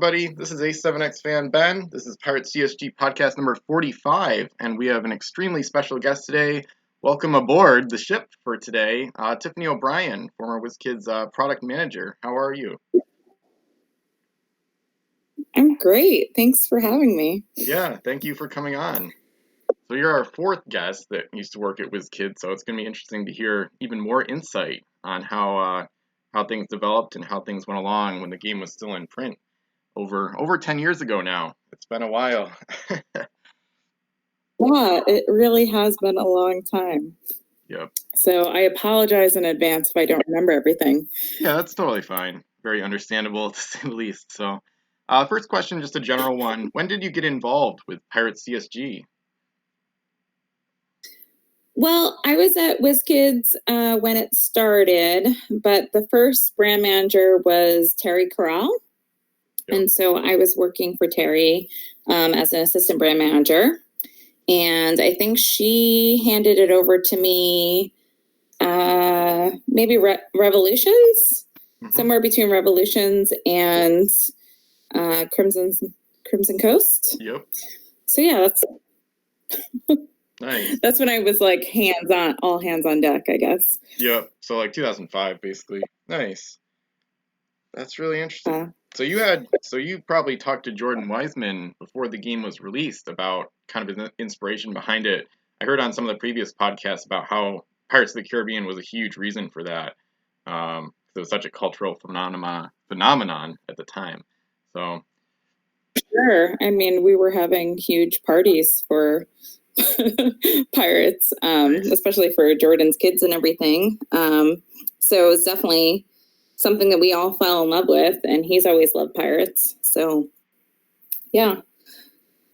everybody. This is A7X fan Ben. This is Pirates CSG podcast number 45, and we have an extremely special guest today. Welcome aboard the ship for today, Tiffany O'Brien, former Wizkids product manager. How are you? I'm great. Thanks for having me. Yeah, thank you for coming on. So you're our fourth guest that used to work at Wizkids, so it's going to be interesting to hear even more insight on how things developed and how things went along when the game was still in print over 10 years ago now. It's been a while. Yeah, it really has been a long time. Yep. So I apologize in advance if I don't remember everything. Yeah, that's totally fine. Very understandable to say the least. So, first question, just a general one. When did you get involved with Pirates CSG? Well, I was at Wizkids when it started, but the first brand manager was Terry Corral. Yep. And so I was working for Terry as an assistant brand manager. And I think she handed it over to me maybe Revolutions, somewhere between Revolutions and Crimson Coast. Yep. So yeah, that's nice. That's when I was like all hands on deck, I guess. Yep. So like 2005, basically. Nice. That's really interesting. So you probably talked to Jordan Wiseman before the game was released about kind of the inspiration behind it. I heard on some of the previous podcasts about how Pirates of the Caribbean was a huge reason for that. It was such a cultural phenomenon at the time. So sure. I mean, we were having huge parties for Pirates, especially for Jordan's kids and everything. So it was definitely something that we all fell in love with, and he's always loved Pirates. So yeah.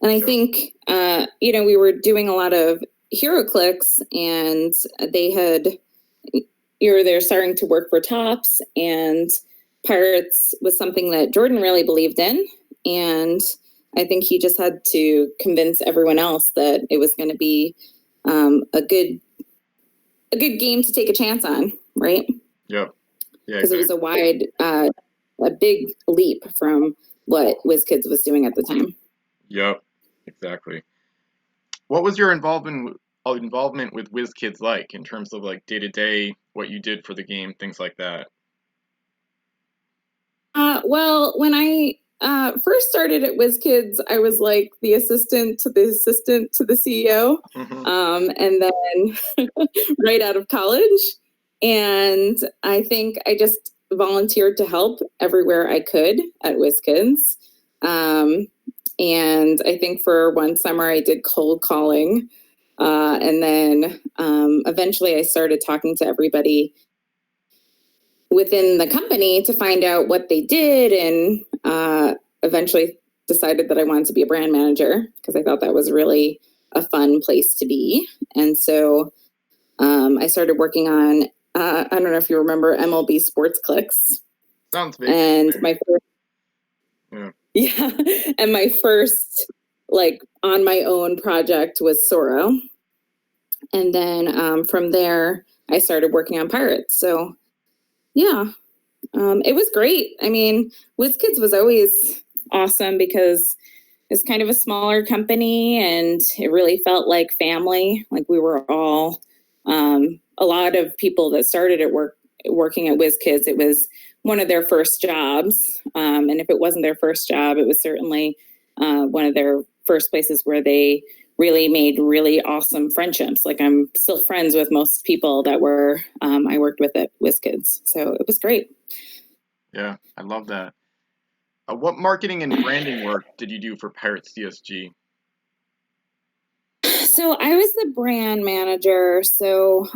And I think, we were doing a lot of HeroClix, and they're starting to work for Topps, and Pirates was something that Jordan really believed in. And I think he just had to convince everyone else that it was going to be a good game to take a chance on, right? Yep. Yeah, because exactly. It was a big leap from what Wizkids was doing at the time. Yep, exactly. What was your involvement with Wizkids like in terms of like day to day, what you did for the game, things like that? Well, when I first started at Wizkids, I was like the assistant to the CEO, and then right out of college. And I think I just volunteered to help everywhere I could at Wizkids. And I think for one summer I did cold calling. And then eventually I started talking to everybody within the company to find out what they did, and eventually decided that I wanted to be a brand manager because I thought that was really a fun place to be. And so I started working on I don't know if you remember MLB Sports Clicks. Sounds big. And my first, and my first like on my own project was Sorrow. And then from there, I started working on Pirates. So yeah, it was great. I mean, Wizkids was always awesome because it's kind of a smaller company, and it really felt like family. Like we were all a lot of people that started at working at Wizkids, it was one of their first jobs. And if it wasn't their first job, it was certainly one of their first places where they really made really awesome friendships. Like I'm still friends with most people that were I worked with at Wizkids. So it was great. Yeah, I love that. What marketing and branding work did you do for Pirates CSG? So I was the brand manager. So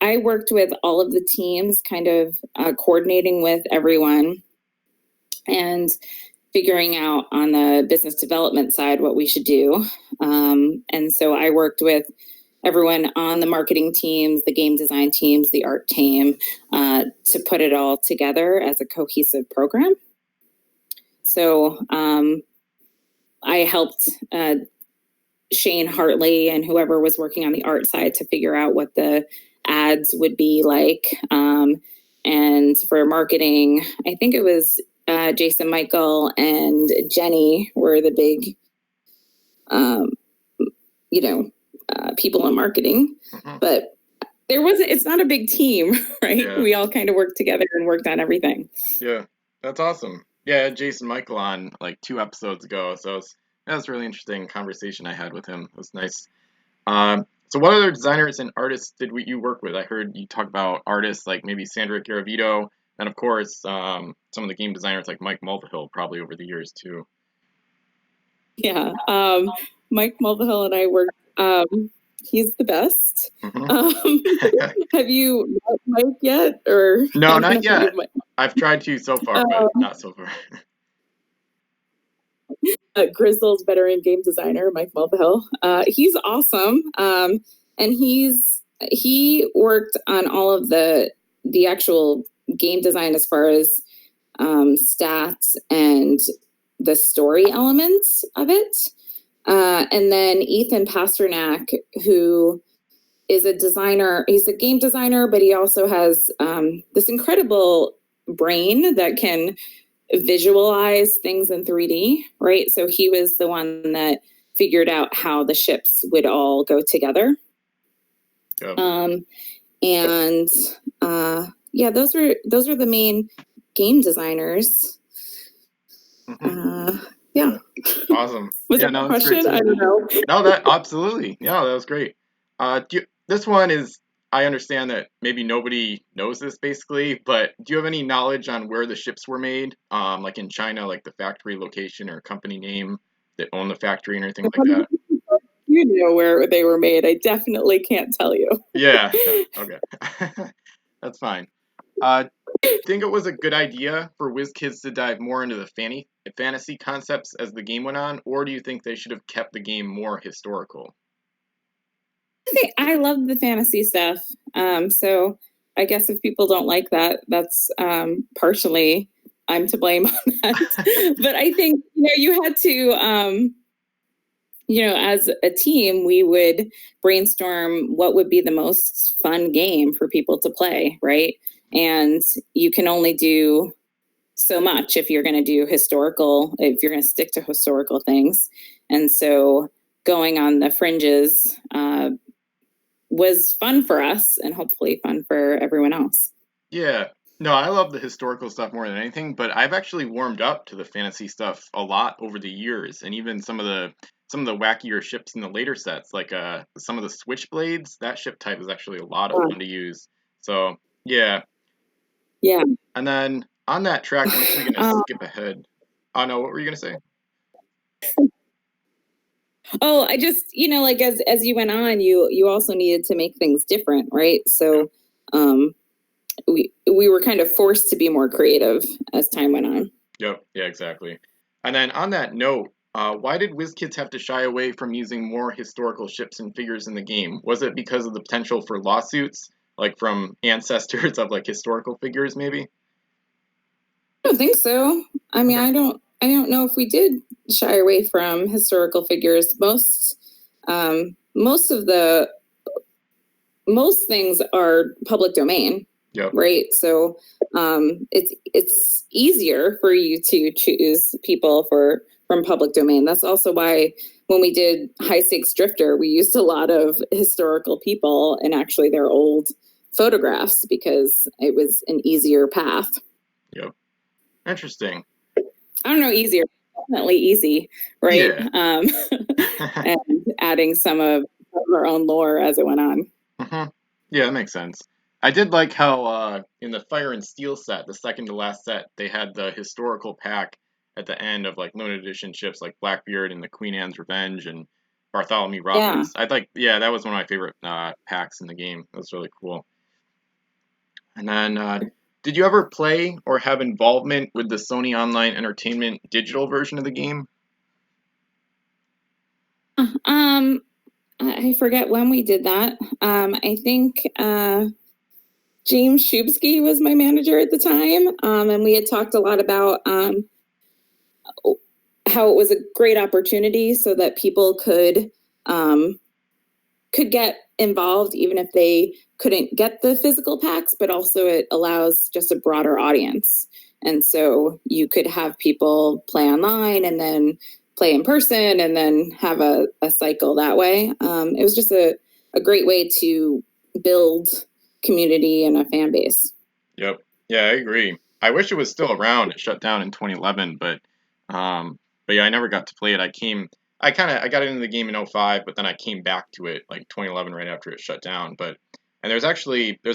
I worked with all of the teams, kind of coordinating with everyone and figuring out on the business development side what we should do. And so I worked with everyone on the marketing teams, the game design teams, the art team, to put it all together as a cohesive program. So I helped Shane Hartley and whoever was working on the art side to figure out what the ads would be like. And for marketing, I think it was Jason Michael and Jenny were the big, people in marketing. But it's not a big team, right? Yeah. We all kind of worked together and worked on everything. That's awesome. Yeah, I had Jason Michael on like 2 episodes ago, so that was a really interesting conversation I had with him. It was nice. So what other designers and artists did you work with? I heard you talk about artists like maybe Sandra Garavito, and of course, some of the game designers like Mike Mulvihill probably over the years too. Yeah, Mike Mulvihill and I worked. He's the best. Have you met Mike yet? Or no, not yet. I've tried to so far, but not so far. Grizzled veteran game designer Mike Mulvihill. He's awesome, and he worked on all of the actual game design as far as stats and the story elements of it. And then Ethan Pasternak, who is a designer. He's a game designer, but he also has this incredible brain that can visualize things in 3D, right? So he was the one that figured out how the ships would all go together. Yep. Those are the main game designers. Yeah. Awesome. Was that a question? I don't know. No, that absolutely. Yeah, that was great. This one is, I understand that maybe nobody knows this basically, but do you have any knowledge on where the ships were made? Like in China, like the factory location or company name that owned the factory and anything like that? You know where they were made. I definitely can't tell you. Yeah. Okay. That's fine. Think it was a good idea for Wizkids to dive more into the fantasy concepts as the game went on, or do you think they should have kept the game more historical? I love the fantasy stuff. So I guess if people don't like that, that's partially I'm to blame on that. But I think, you had to, as a team, we would brainstorm what would be the most fun game for people to play, right? And you can only do so much if you're going to stick to historical things. And so going on the fringes was fun for us and hopefully fun for everyone else. Yeah. No, I love the historical stuff more than anything, but I've actually warmed up to the fantasy stuff a lot over the years, and even some of the wackier ships in the later sets, like some of the Switchblades. That ship type is actually a lot of fun to use. So yeah. Yeah. And then on that track, I'm actually gonna skip ahead. Oh no, what were you gonna say? Oh, I just, as you went on, you also needed to make things different, right? So we were kind of forced to be more creative as time went on. Yep, yeah, exactly. And then on that note, why did Wizkids have to shy away from using more historical ships and figures in the game? Was it because of the potential for lawsuits, like from ancestors of like historical figures, maybe? I don't think so. I mean, I don't know if we did shy away from historical figures. Most things are public domain. Yep. Right. So it's easier for you to choose people from public domain. That's also why when we did High Stakes Drifter, we used a lot of historical people and actually their old photographs because it was an easier path. Yep. Interesting. I don't know, easier, definitely easy, right? Yeah. And adding some of our own lore as it went on. Mm-hmm. Yeah, that makes sense. I did like how in the Fire and Steel set, the second to last set, they had the historical pack at the end of like limited edition ships like Blackbeard and the Queen Anne's Revenge and Bartholomew Roberts. Yeah. That was one of my favorite packs in the game. That was really cool. And then, did you ever play or have involvement with the Sony Online Entertainment digital version of the game? I forget when we did that. I think James Shubsky was my manager at the time, and we had talked a lot about how it was a great opportunity so that people could get involved even if they couldn't get the physical packs, but also it allows just a broader audience. And so you could have people play online and then play in person and then have a cycle that way. It was just a great way to build community and a fan base. Yep. Yeah, I agree. I wish it was still around. It shut down in 2011, but yeah, I never got to play it. I got into the game in 05, but then I came back to it like 2011 right after it shut down. And there's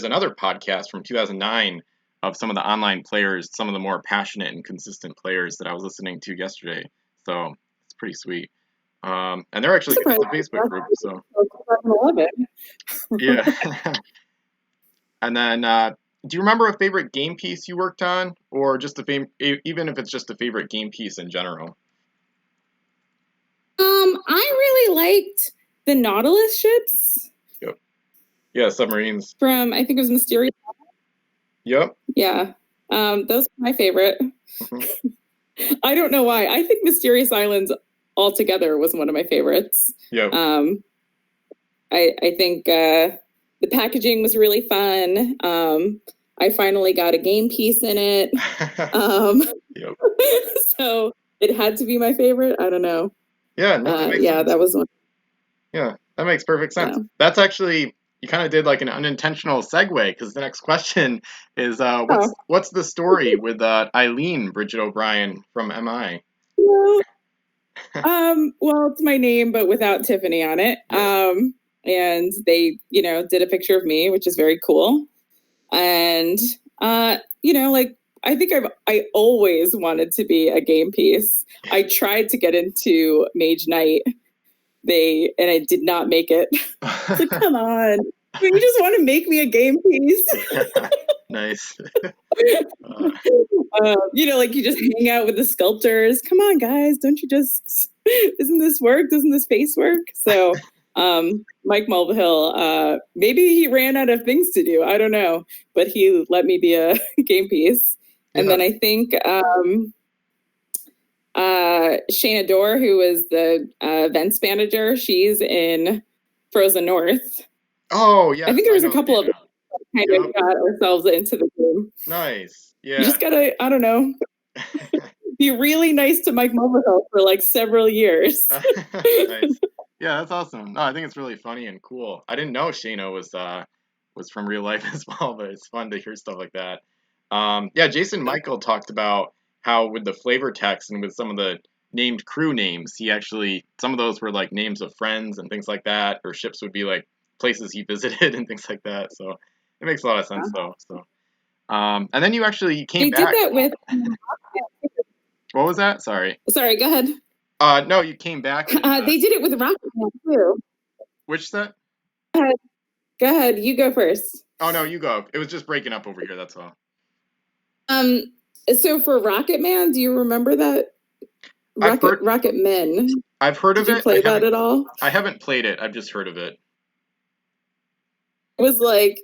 another podcast from 2009 of some of the online players, some of the more passionate and consistent players that I was listening to yesterday. So it's pretty sweet. And they're actually it's a Facebook group. So 2011. Yeah. And then, do you remember a favorite game piece you worked on, or just even if it's just a favorite game piece in general? I really liked the Nautilus ships. Yep. Yeah, submarines. From, I think it was Mysterious. Yep. Yeah. Those are my favorite. Mm-hmm. I don't know why. I think Mysterious Islands altogether was one of my favorites. Yep. I think the packaging was really fun. I finally got a game piece in it. Yep. So it had to be my favorite. I don't know. Yeah, no, that makes sense. That was one. Yeah, that makes perfect sense. Yeah. That's actually, you kind of did like an unintentional segue, because the next question is, what's the story with Eileen Bridget O'Brien from MI? Well, it's my name, but without Tiffany on it. Yeah. And they, did a picture of me, which is very cool. And, like, I think I always wanted to be a game piece. I tried to get into Mage Knight. And I did not make it. It's like, come on. You just want to make me a game piece. Nice. Like you just hang out with the sculptors. Come on, guys. Don't you just, isn't this work? Doesn't this face work? So Mike Mulvihill, maybe he ran out of things to do. I don't know. But he let me be a game piece. Yeah. And then I think Shayna Dorr, who was the events manager, she's in Frozen North. Oh, yeah. I think there was a couple of kind of got ourselves into the game. Nice. Yeah. You just gotta, I don't know, be really nice to Mike Mulvihill for like several years. Nice. Yeah, that's awesome. No, I think it's really funny and cool. I didn't know Shayna was from real life as well, but it's fun to hear stuff like that. Yeah, Jason Michael talked about how with the flavor text and with some of the named crew names, some of those were like names of friends and things like that, or ships would be like places he visited and things like that. So it makes a lot of sense though. So, and then you came back. They did that with. What was that? Sorry, go ahead. No, you came back. They did it with Rocket Man too. Which set? Go ahead. You go first. Oh no, you go. It was just breaking up over here. That's all. So for Rocket Man, do you remember that? Rocket Men. I've heard of it. Did you play that at all? I haven't played it. I've just heard of it. It was like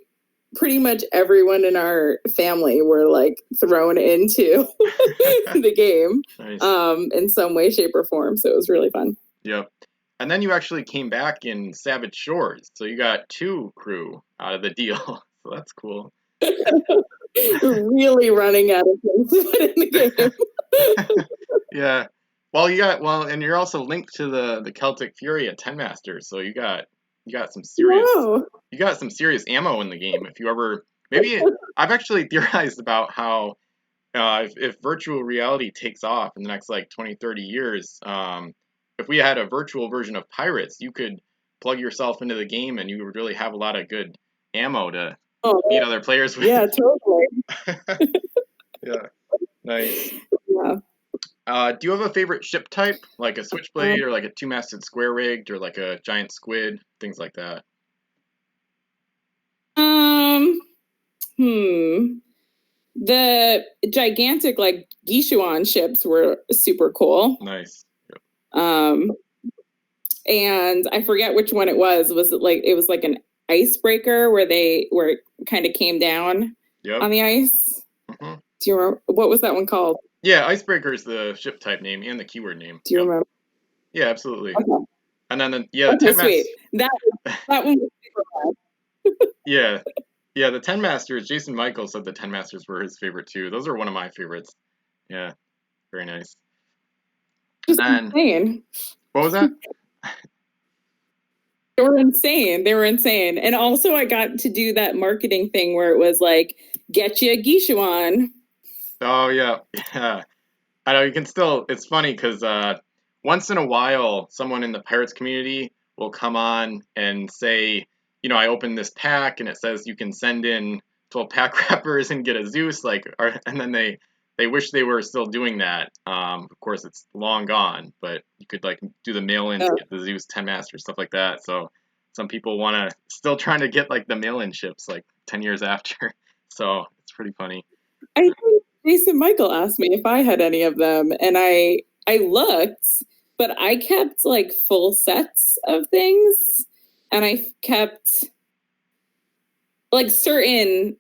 pretty much everyone in our family were like thrown into the game. Nice. In some way, shape, or form. So it was really fun. Yep. And then you actually came back in Savage Shores. So you got 2 crew out of the deal. So that's cool. Really running out of things to put in the game. Yeah. Well, and you're also linked to the Celtic Fury at 10 Masters, so you got some serious you got some serious ammo in the game. If you ever I've actually theorized about how if virtual reality takes off in the next like 20, 30 years, if we had a virtual version of Pirates, you could plug yourself into the game and you would really have a lot of good ammo to meet other players with. Yeah, totally. Yeah. Nice. Yeah. Do you have a favorite ship type, like a switchblade or like a 2-masted square rigged or like a giant squid, things like that? The gigantic like Gishuan ships were super cool. Nice. Yep. And I forget which one it was. Was it like an icebreaker where it kind of came down on the ice? Mm-hmm. Do you remember what was that one called? Yeah, Icebreaker is the ship type name and the keyword name. Do you remember? Yeah, absolutely. Okay. And then sweet. That one was super bad. Yeah. Yeah, the Ten Masters. Jason Michael said the Ten Masters were his favorite too. Those are one of my favorites. Yeah, very nice. And Just then insane. what was that? They were insane. They were insane. And also I got to do that marketing thing where it was like, get you a Gishuan. Oh yeah, yeah. I know you can still. It's funny because once in a while, someone in the Pirates community will come on and say, I opened this pack and it says you can send in 12 pack wrappers and get a Zeus, and then they wish they were still doing that. Of course, it's long gone, but you could like do the mail-ins, Oh. get the Zeus 10 Master stuff like that. So some people want to still trying to get like the mail-in ships like 10 years after. So it's pretty funny. I think Jason Michael asked me if I had any of them, and I looked, but I kept like full sets of things, and I kept like certain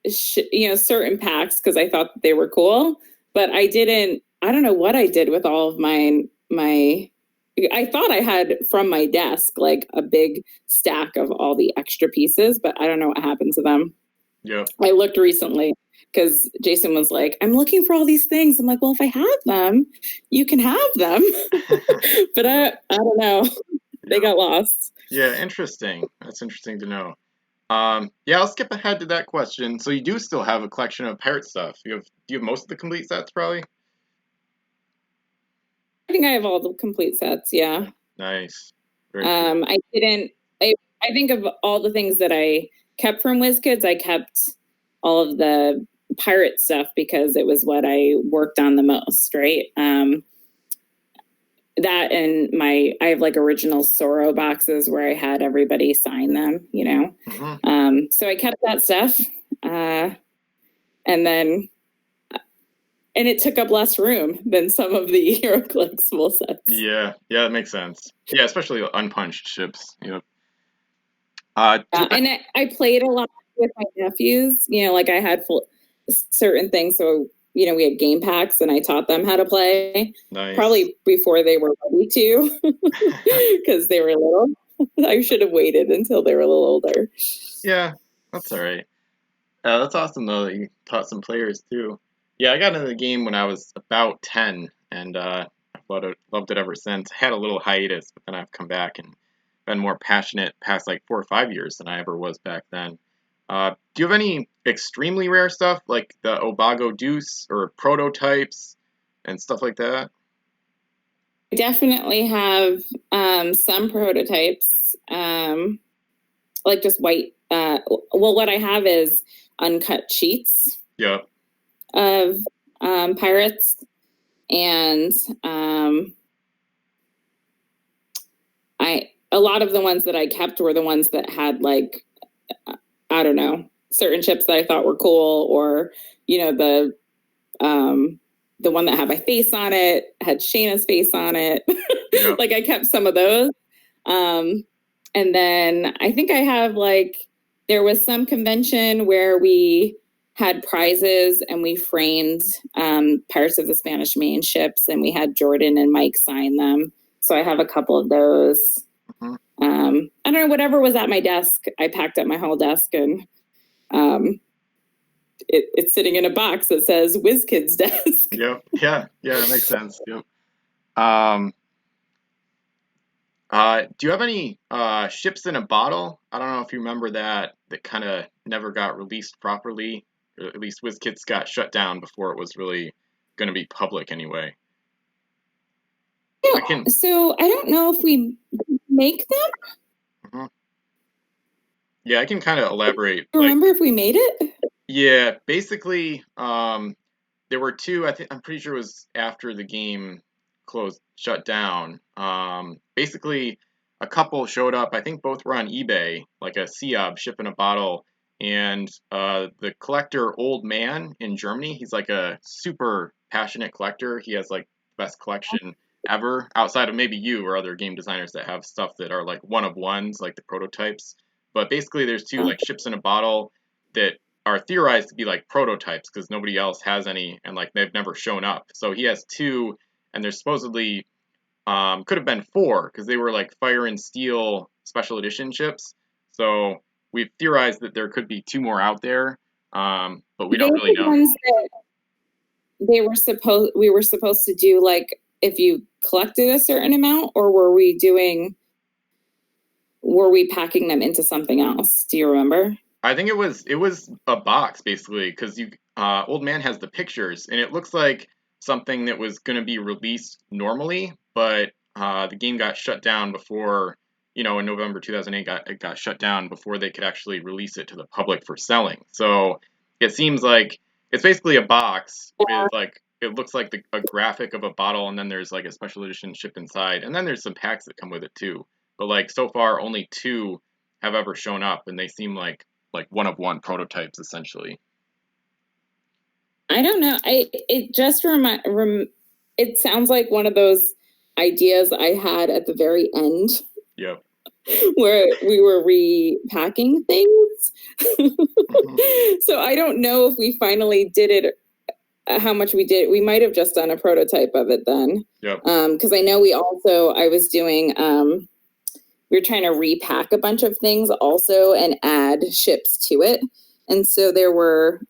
packs because I thought that they were cool, but I didn't. I don't know what I did with all of mine. I thought I had from my desk like a big stack of all the extra pieces, but I don't know what happened to them. Yep. I looked recently because Jason was like, I'm looking for all these things. I'm like, well, if I have them, you can have them. But I don't know. They got lost. Yeah, interesting. That's interesting to know. Yeah, I'll skip ahead to that question. So you do still have a collection of pirate stuff. Do you have most of the complete sets, probably? I think I have all the complete sets. Yeah. Nice. Very cool. I didn't. I think of all the things that I kept from WizKids, I kept all of the pirate stuff because it was what I worked on the most, right? That and I have like original Sorrow boxes where I had everybody sign them, So I kept that stuff, and then and it took up less room than some of the HeroClix full sets. Yeah, that makes sense. Yeah, especially unpunched ships. And I played a lot with my nephews. Like I had certain things, so we had game packs, and I taught them how to play. Nice. Probably before they were ready to, because they were little. I should have waited until they were a little older. Yeah, that's all right. That's awesome though that you taught some players too. Yeah, I got into the game when I was about 10, and I've loved it ever since. I had a little hiatus, but then I've come back and been more passionate past like 4 or 5 years than I ever was back then. Do you have any extremely rare stuff like the Obago Deuce or prototypes and stuff like that? I definitely have some prototypes, like just white. Well, what I have is uncut sheets. Yep. Of pirates, and a lot of the ones that I kept were the ones that had like I don't know, certain ships that I thought were cool, or the one that had my face on it had Shayna's face on it. Yep. Like I kept some of those, and then I think I have there was some convention where we had prizes and we framed Pirates of the Spanish Main ships, and we had Jordan and Mike sign them. So I have a couple of those. Mm-hmm. I don't know, whatever was at my desk, I packed up my whole desk, and it's sitting in a box that says Wizkids desk. Yep. Yeah, that makes sense. Yep. Do you have any ships in a bottle? I don't know if you remember that kind of never got released properly. Or at least WizKids got shut down before it was really going to be public anyway. Yeah, so I don't know if we make them. Mm-hmm. Yeah, I can kind of elaborate. Remember if we made it? Yeah, basically, there were two. I'm pretty sure it was after the game shut down. Basically, a couple showed up. I think both were on eBay, like a Seob ship in a bottle. And the collector, Old Man in Germany, he's like a super passionate collector. He has like the best collection ever, outside of maybe you or other game designers that have stuff that are like one of ones, like the prototypes. But basically, there's two like ships in a bottle that are theorized to be like prototypes because nobody else has any, and like they've never shown up. So he has two, and there's supposedly could have been four because they were like Fire and Steel special edition ships. So we've theorized that there could be 2 more out there, but we They don't were really the know. ones that we were supposed to do, like, if you collected a certain amount, or were we packing them into something else? Do you remember? I think it was a box basically because you Old Man has the pictures and it looks like something that was going to be released normally, but the game got shut down before, in November 2008 it got shut down before they could actually release it to the public for selling. So it seems like it's basically a box Yeah. with like it looks like a graphic of a bottle and then there's like a special edition shipped inside and then there's some packs that come with it too. But like so far only 2 have ever shown up and they seem like one of one prototypes essentially. I don't know. It just it sounds like one of those ideas I had at the very end. Yep. Where we were repacking things. Mm-hmm. So I don't know if we finally did it, how much we did. We might have just done a prototype of it then. Yep. Because I know I was doing, we were trying to repack a bunch of things also and add ships to it. And so there were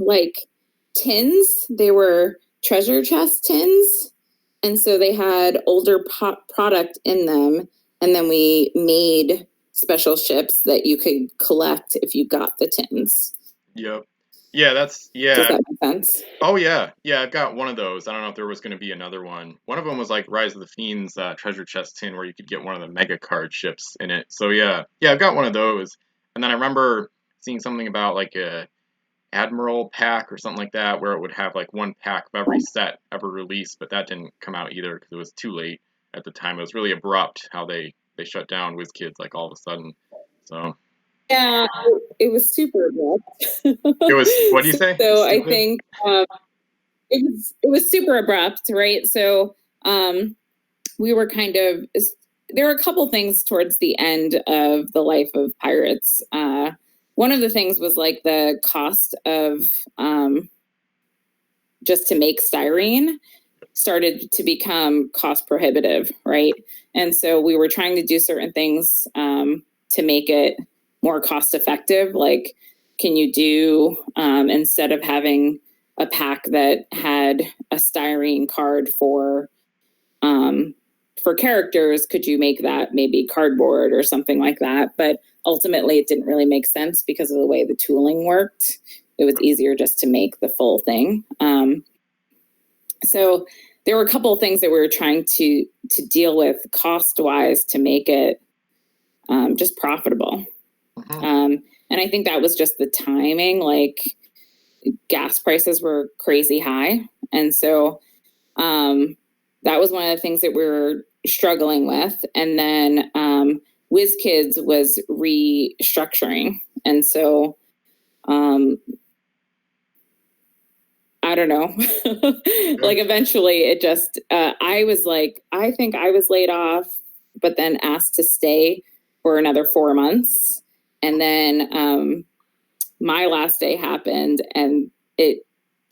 like tins, they were treasure chest tins. And so they had older product in them. And then we made special ships that you could collect if you got the tins. Yep. Yeah, Does that make sense? Oh yeah. Yeah, I've got one of those. I don't know if there was going to be another one. One of them was like Rise of the Fiends treasure chest tin where you could get one of the mega card ships in it. So yeah. Yeah, I've got one of those. And then I remember seeing something about like a Admiral pack or something like that where it would have like 1 pack of every set ever released, but that didn't come out either because it was too late at the time. It was really abrupt how they shut down Wizkids like all of a sudden. So yeah, it was super abrupt. It was, what do you say? So I think it was super abrupt, right? So we were kind of, there were a couple things towards the end of the life of Pirates. One of the things was like the cost of just to make styrene started to become cost prohibitive, right? And so we were trying to do certain things to make it more cost effective. Like, can you do, instead of having a pack that had a styrene card for characters, could you make that maybe cardboard or something like that? But ultimately it didn't really make sense because of the way the tooling worked. It was easier just to make the full thing. So there were a couple of things that we were trying to deal with cost-wise to make it just profitable. And I think that was just the timing. Like, gas prices were crazy high. And so that was one of the things that we were struggling with. And then Wizkids was restructuring. And so I don't know. Like, eventually it just, I was like, I think I was laid off, but then asked to stay for another 4 months. And then my last day happened and the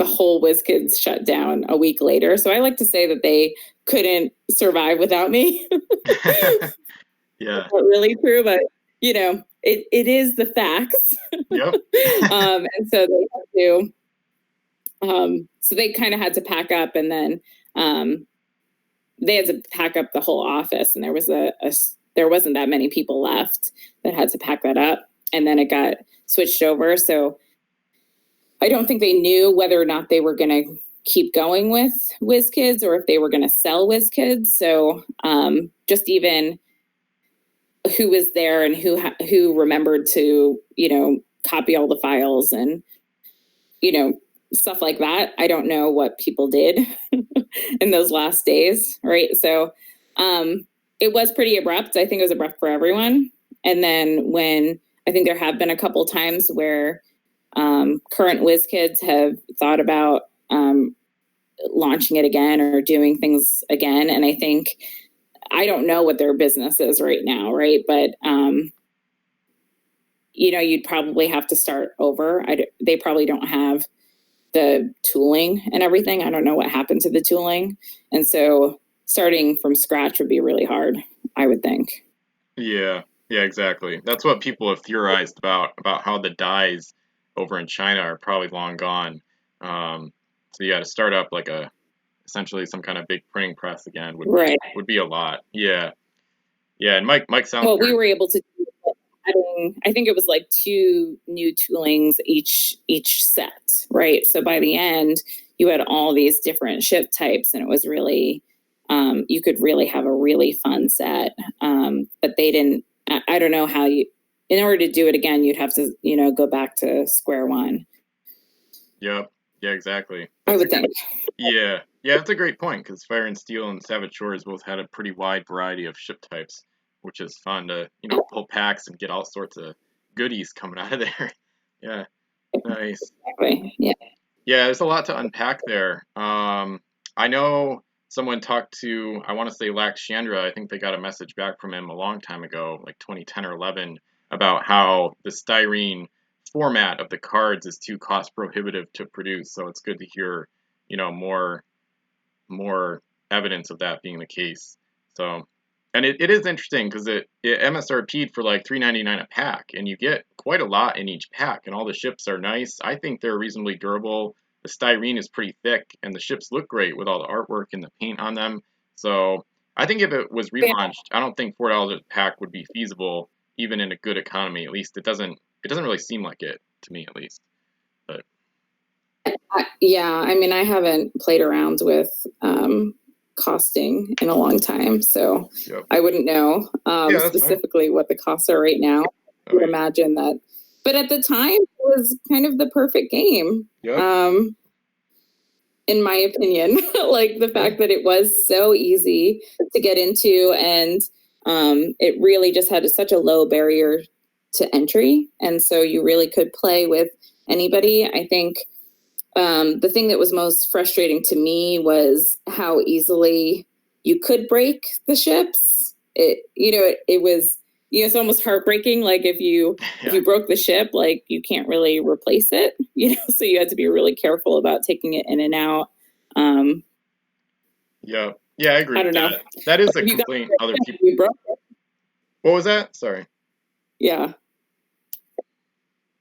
whole Wizkids shut down a week later. So I like to say that they couldn't survive without me. Yeah. Not really true, but it is the facts. Yep. And so they had to, so they kind of had to pack up, and then they had to pack up the whole office, and there wasn't that many people left that had to pack that up, and then it got switched over. So I don't think they knew whether or not they were going to keep going with Wizkids or if they were going to sell Wizkids. So just even who was there and who remembered to, copy all the files and, stuff like that. I don't know what people did in those last days, right? So it was pretty abrupt. I think it was abrupt for everyone. And then when I think there have been a couple times where current Wizkids have thought about launching it again or doing things again. And I don't know what their business is right now, right? But, you'd probably have to start over. They probably don't have the tooling and everything. I don't know what happened to the tooling. And so starting from scratch would be really hard, I would think. Yeah. Yeah, exactly. That's what people have theorized about how the dyes over in China are probably long gone. Um, so yeah, to start up like a essentially some kind of big printing press again Right. would be a lot. Yeah, yeah. And Mike sounds What we were able to do, I think it was like 2 new toolings each set, right? So by the end, you had all these different ship types, and it was really you could really have a really fun set. But they didn't. I don't know how you. In order to do it again, you'd have to go back to square one. Yep. Yeah, exactly. I would think. Yeah, yeah. That's a great point because Fire and Steel and Savage Shores both had a pretty wide variety of ship types, which is fun to pull packs and get all sorts of goodies coming out of there. Yeah, nice. Exactly. Yeah. Yeah, there's a lot to unpack there. I know someone talked to, I want to say Lax Chandra. I think they got a message back from him a long time ago, like 2010 or 11, about how the styrene format of the cards is too cost prohibitive to produce. So it's good to hear, more evidence of that being the case. So, and it is interesting because it MSRP'd for like $3.99 a pack, and you get quite a lot in each pack, and all the ships are nice. I think they're reasonably durable. The styrene is pretty thick, and the ships look great with all the artwork and the paint on them. So I think if it was relaunched, I don't think $4 a pack would be feasible, even in a good economy. At least it doesn't really seem like it to me, at least. But yeah, I mean, I haven't played around with costing in a long time, so yep. I wouldn't know specifically what the costs are right now. I would imagine that, but at the time, it was kind of the perfect game. Yep. In my opinion, like the fact that it was so easy to get into, and it really just had such a low barrier to entry, and so you really could play with anybody. I think the thing that was most frustrating to me was how easily you could break the ships. It was, it's almost heartbreaking. Like if you broke the ship, like you can't really replace it, so you had to be really careful about taking it in and out. Yeah, I agree. I don't know. That is a complaint other people. What was that? Sorry. Yeah.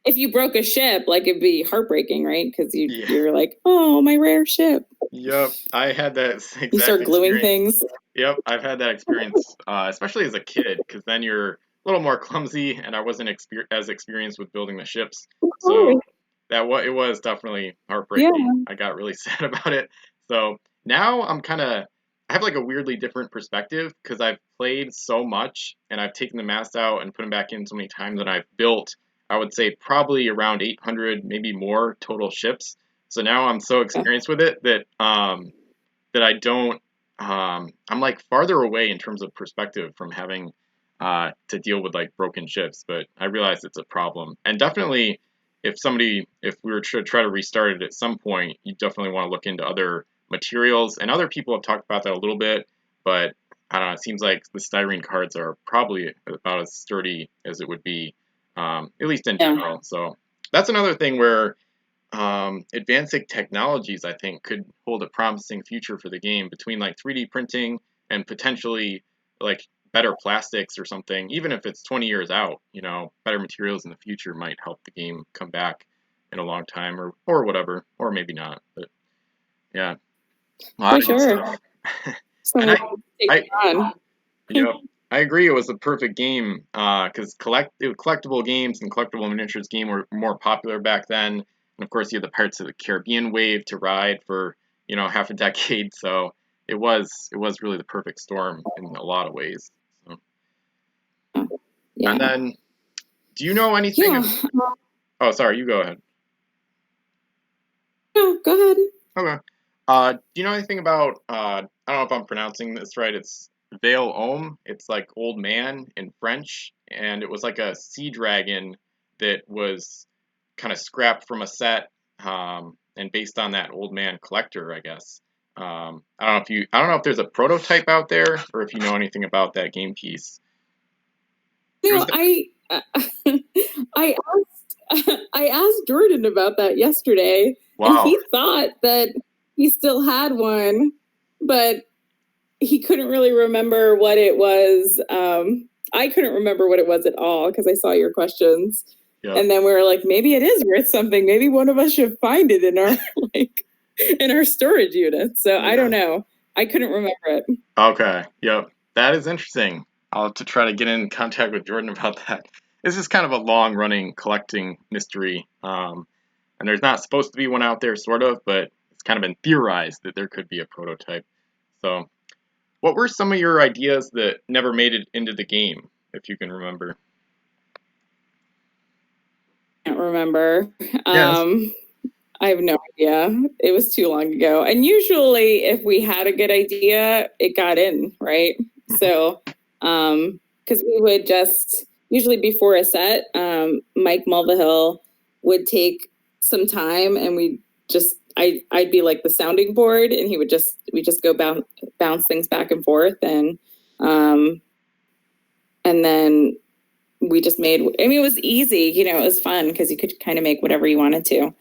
If you broke a ship, like it'd be heartbreaking, right? Because you're like, oh, my rare ship. Yep, I had that exact You start gluing things. Yep, I've had that experience, especially as a kid, because then you're a little more clumsy, and I wasn't as experienced with building the ships, so it was definitely heartbreaking. Yeah. I got really sad about it. So now I have like a weirdly different perspective because I've played so much, and I've taken the mast out and put them back in so many times, and I've built, I would say, probably around 800, maybe more total ships. So now I'm so experienced with it that I don't. I'm like farther away in terms of perspective from having to deal with like broken ships, but I realize it's a problem. And definitely, if we were to try to restart it at some point, you definitely want to look into other materials. And other people have talked about that a little bit, but I don't know. It seems like the styrene cards are probably about as sturdy as it would be, at least in general. So that's another thing where advancing technologies, I think, could hold a promising future for the game between like 3D printing and potentially like better plastics or something. Even if it's 20 years out, better materials in the future might help the game come back in a long time, or whatever, or maybe not. But yeah, for sure. And I agree. It was a perfect game because collectible games and collectible miniatures game were more popular back then. And of course, you had the Pirates of the Caribbean wave to ride for half a decade. So it was really the perfect storm in a lot of ways. So. Yeah. And then, do you know anything? Yeah. Oh, sorry. You go ahead. No, go ahead. Okay. Do you know anything about? I don't know if I'm pronouncing this right. It's Vale Homme. It's like old man in French, and it was like a sea dragon that was kind of scrapped from a set, and based on that old man collector, I guess. I don't know if there's a prototype out there, or if you know anything about that game piece. I asked Jordan about that yesterday, and he thought that he still had one, but he couldn't really remember what it was. I couldn't remember what it was at all because I saw your questions. Yep. And then we were like, maybe it is worth something. Maybe one of us should find it in our in our storage unit. So I don't know. I couldn't remember it. Okay. Yep. That is interesting. I'll have to try to get in contact with Jordan about that. It's just kind of a long running collecting mystery. And there's not supposed to be one out there, sort of, but it's kind of been theorized that there could be a prototype. So, what were some of your ideas that never made it into the game, if you can remember? I can't remember. Yes. I have no idea. It was too long ago. And usually if we had a good idea, it got in, right? So, because we would just, usually before a set, Mike Mulvihill would take some time and I'd be like the sounding board and we just go bounce things back and forth. And then we just made, I mean, it was easy, it was fun because you could kind of make whatever you wanted to.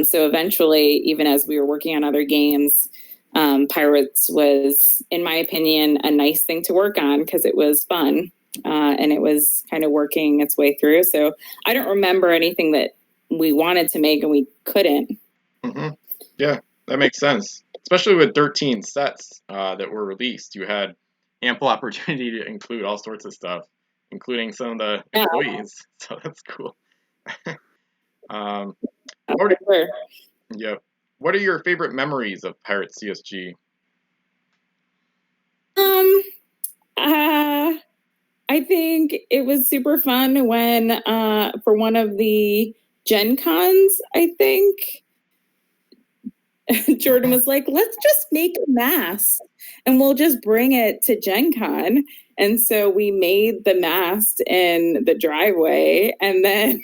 So eventually, even as we were working on other games, Pirates was, in my opinion, a nice thing to work on because it was fun and it was kind of working its way through. So I don't remember anything that we wanted to make and we couldn't. Mm-hmm. Yeah, that makes sense. Especially with 13 sets that were released, you had ample opportunity to include all sorts of stuff, including some of the employees. So that's cool. What are your favorite memories of Pirates CSG? I think it was super fun when for one of the Gen Cons, I think Jordan was like, let's just make a mast and we'll just bring it to Gen Con. And so we made the mast in the driveway and then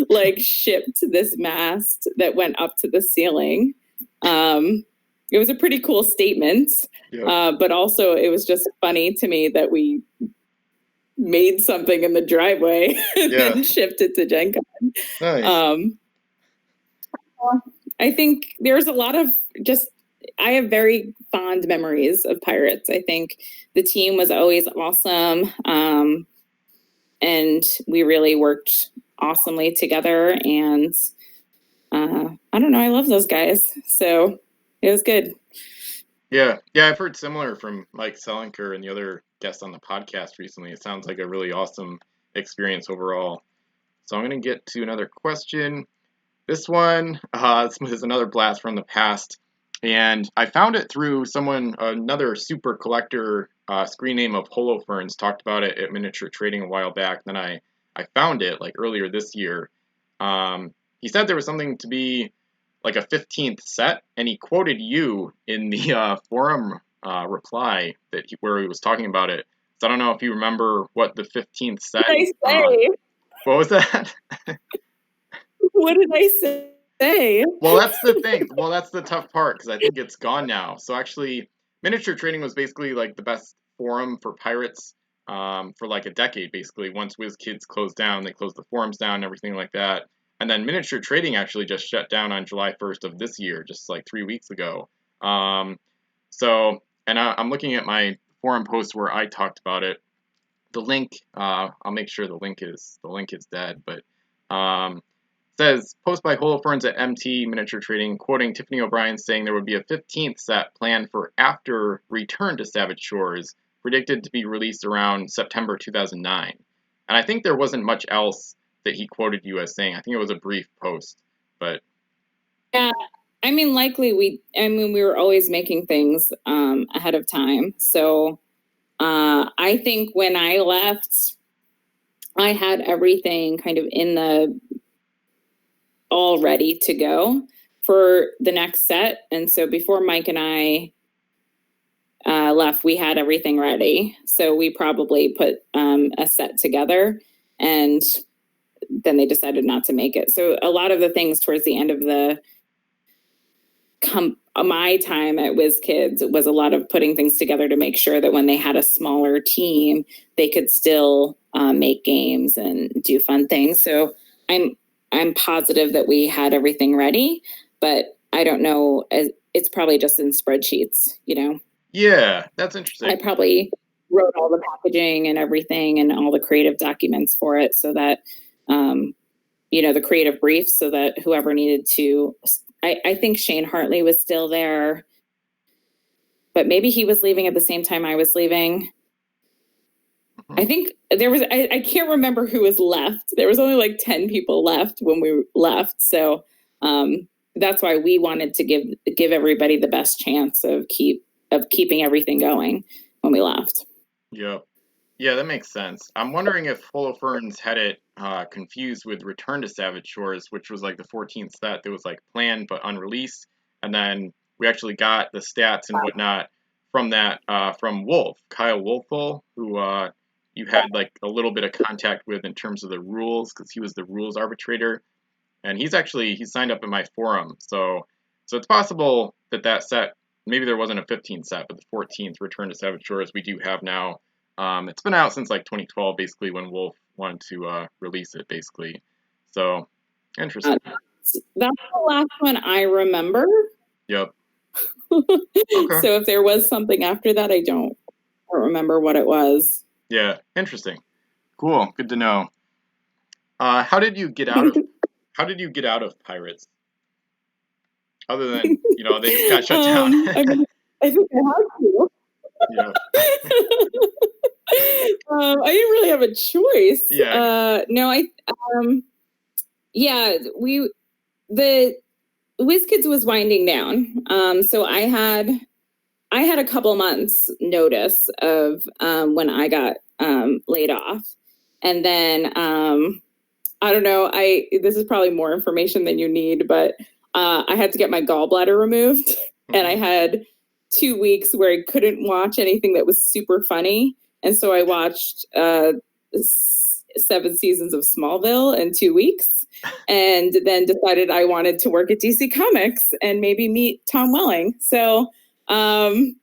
like shipped this mast that went up to the ceiling. It was a pretty cool statement, but also it was just funny to me that we made something in the driveway and then shipped it to Gen Con. Nice. I think there's a lot of I have very fond memories of Pirates. I think the team was always awesome. And we really worked awesomely together. And I don't know, I love those guys. So it was good. Yeah, I've heard similar from Mike Selinker and the other guests on the podcast recently. It sounds like a really awesome experience overall. So I'm going to get to another question. This one is another blast from the past. And I found it through another super collector, screen name of Holoferns, talked about it at Miniature Trading a while back. Then I found it like earlier this year. He said there was something to be like a 15th set, and he quoted you in the forum reply where he was talking about it. So I don't know if you remember what the 15th set. What did I say? What was that? What did I say? Well, that's the thing. Well, that's the tough part because I think it's gone now. So actually, Miniature Trading was basically like the best forum for Pirates for like a decade, basically. Once Wizkids closed down, they closed the forums down and everything like that. And then Miniature Trading actually just shut down on July 1st of this year, just like 3 weeks ago. I'm looking at my forum post where I talked about it. The link, I'll make sure the link is dead, but says post by Holoferns at MT Miniature Trading, quoting Tiffany O'Brien saying there would be a 15th set planned for after Return to Savage Shores, predicted to be released around September 2009. And I think there wasn't much else that he quoted you as saying. I think it was a brief post, but yeah, I mean, we were always making things ahead of time. So I think when I left, I had everything kind of all ready to go for the next set. And so before Mike and I left, we had everything ready. So we probably put a set together and then they decided not to make it. So a lot of the things towards the end of my time at Wizkids was a lot of putting things together to make sure that when they had a smaller team, they could still make games and do fun things. So I'm positive that we had everything ready, but I don't know. It's probably just in spreadsheets, Yeah, that's interesting. I probably wrote all the packaging and everything and all the creative documents for it, so that the creative briefs, so that whoever needed to, I think Shane Hartley was still there, but maybe he was leaving at the same time I was leaving. I think there was, I can't remember who was left. There was only like 10 people left when we left. So that's why we wanted to give everybody the best chance of keeping everything going when we left. Yep. Yeah, that makes sense. I'm wondering if Holofernes had it confused with Return to Savage Shores, which was like the 14th set that was like planned but unreleased. And then we actually got the stats and whatnot from that, from Wolf, Kyle Wolfel, who you had like a little bit of contact with in terms of the rules, because he was the rules arbitrator. And he's signed up in my forum. So it's possible that set, maybe there wasn't a 15th set, but the 14th Return to Savage Shores we do have now. It's been out since like 2012, basically, when Wolf wanted to release it, basically. So, interesting. That's the last one I remember. Yep. Okay. So if there was something after that, I don't remember what it was. Yeah, interesting. Cool. Good to know. How did you get out of Pirates? Other than, they just got shut down. I think I had to. Yeah. I didn't really have a choice. Yeah. No, the Wizkids was winding down. So I had a couple months notice of when I got laid off. And then I don't know, this is probably more information than you need, but I had to get my gallbladder removed. Mm-hmm. And I had 2 weeks where I couldn't watch anything that was super funny. And so I watched 7 seasons of Smallville in 2 weeks, and then decided I wanted to work at DC Comics and maybe meet Tom Welling. So so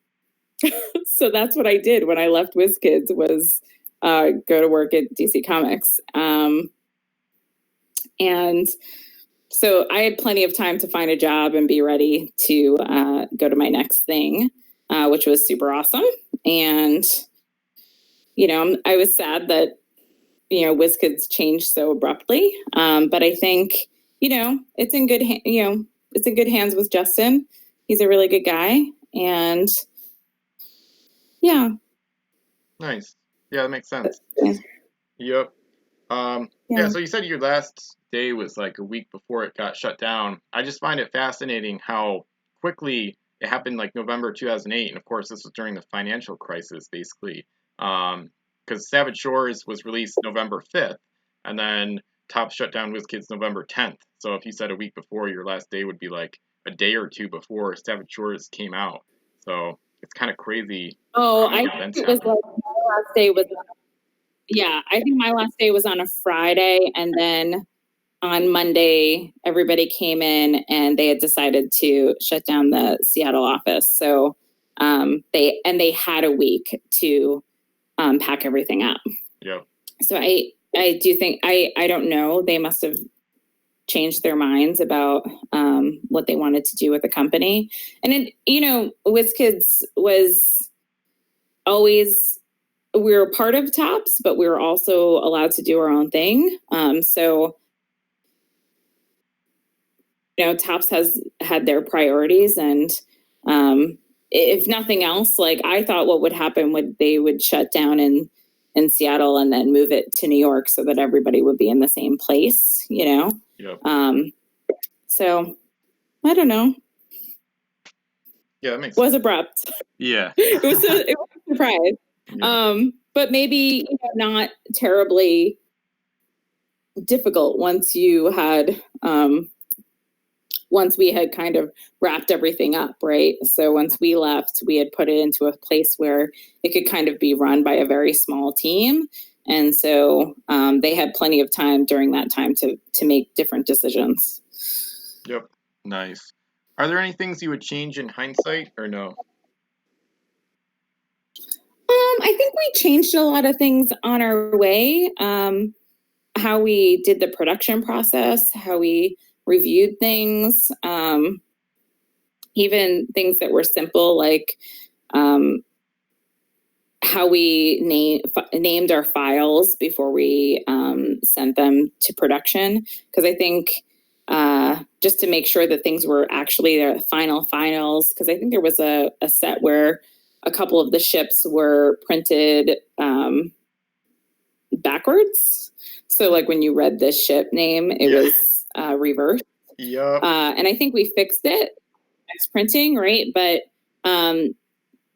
that's what I did when I left Wizkids, was go to work at DC Comics. And so I had plenty of time to find a job and be ready to go to my next thing, which was super awesome. And, I was sad that, Wizkids changed so abruptly. But I think, it's in good hands with Justin. He's a really good guy. And yeah. Nice. Yeah, that makes sense. Yeah. Yep. So you said your last day was like a week before it got shut down. I just find it fascinating how quickly it happened, like November 2008. And of course, this was during the financial crisis, basically. Because Savage Shores was released November 5th, and then Top shut down Wizkids November 10th. So if you said a week before, your last day would be like a day or two before Savage Shores came out. So it's kind of crazy. Oh, I think it was like my last day was. Yeah, I think my last day was on a Friday, and then on Monday, everybody came in and they had decided to shut down the Seattle office. So they had a week to pack everything up. Yeah. So I do think, I don't know, they must have changed their minds about what they wanted to do with the company. And Wizkids was always, we were part of Tops, but we were also allowed to do our own thing. So Tops has had their priorities, and if nothing else, like I thought what would happen would they would shut down in Seattle and then move it to New York so that everybody would be in the same place, Yep. So I don't know. Yeah, that makes sense. Was abrupt. Yeah. it was a surprise. Yeah. But maybe not terribly difficult once you had once we had kind of wrapped everything up, right? So once we left, we had put it into a place where it could kind of be run by a very small team. And so they had plenty of time during that time to make different decisions. Yep. Nice. Are there any things you would change in hindsight or no? I think we changed a lot of things on our way. How we did the production process, how we reviewed things, even things that were simple, like how how we named our files before we sent them to production, because I think just to make sure that things were actually their final finals, because I think there was a set where a couple of the ships were printed backwards. So like when you read the ship name, it was reversed. Yep. And I think we fixed it next printing, right? But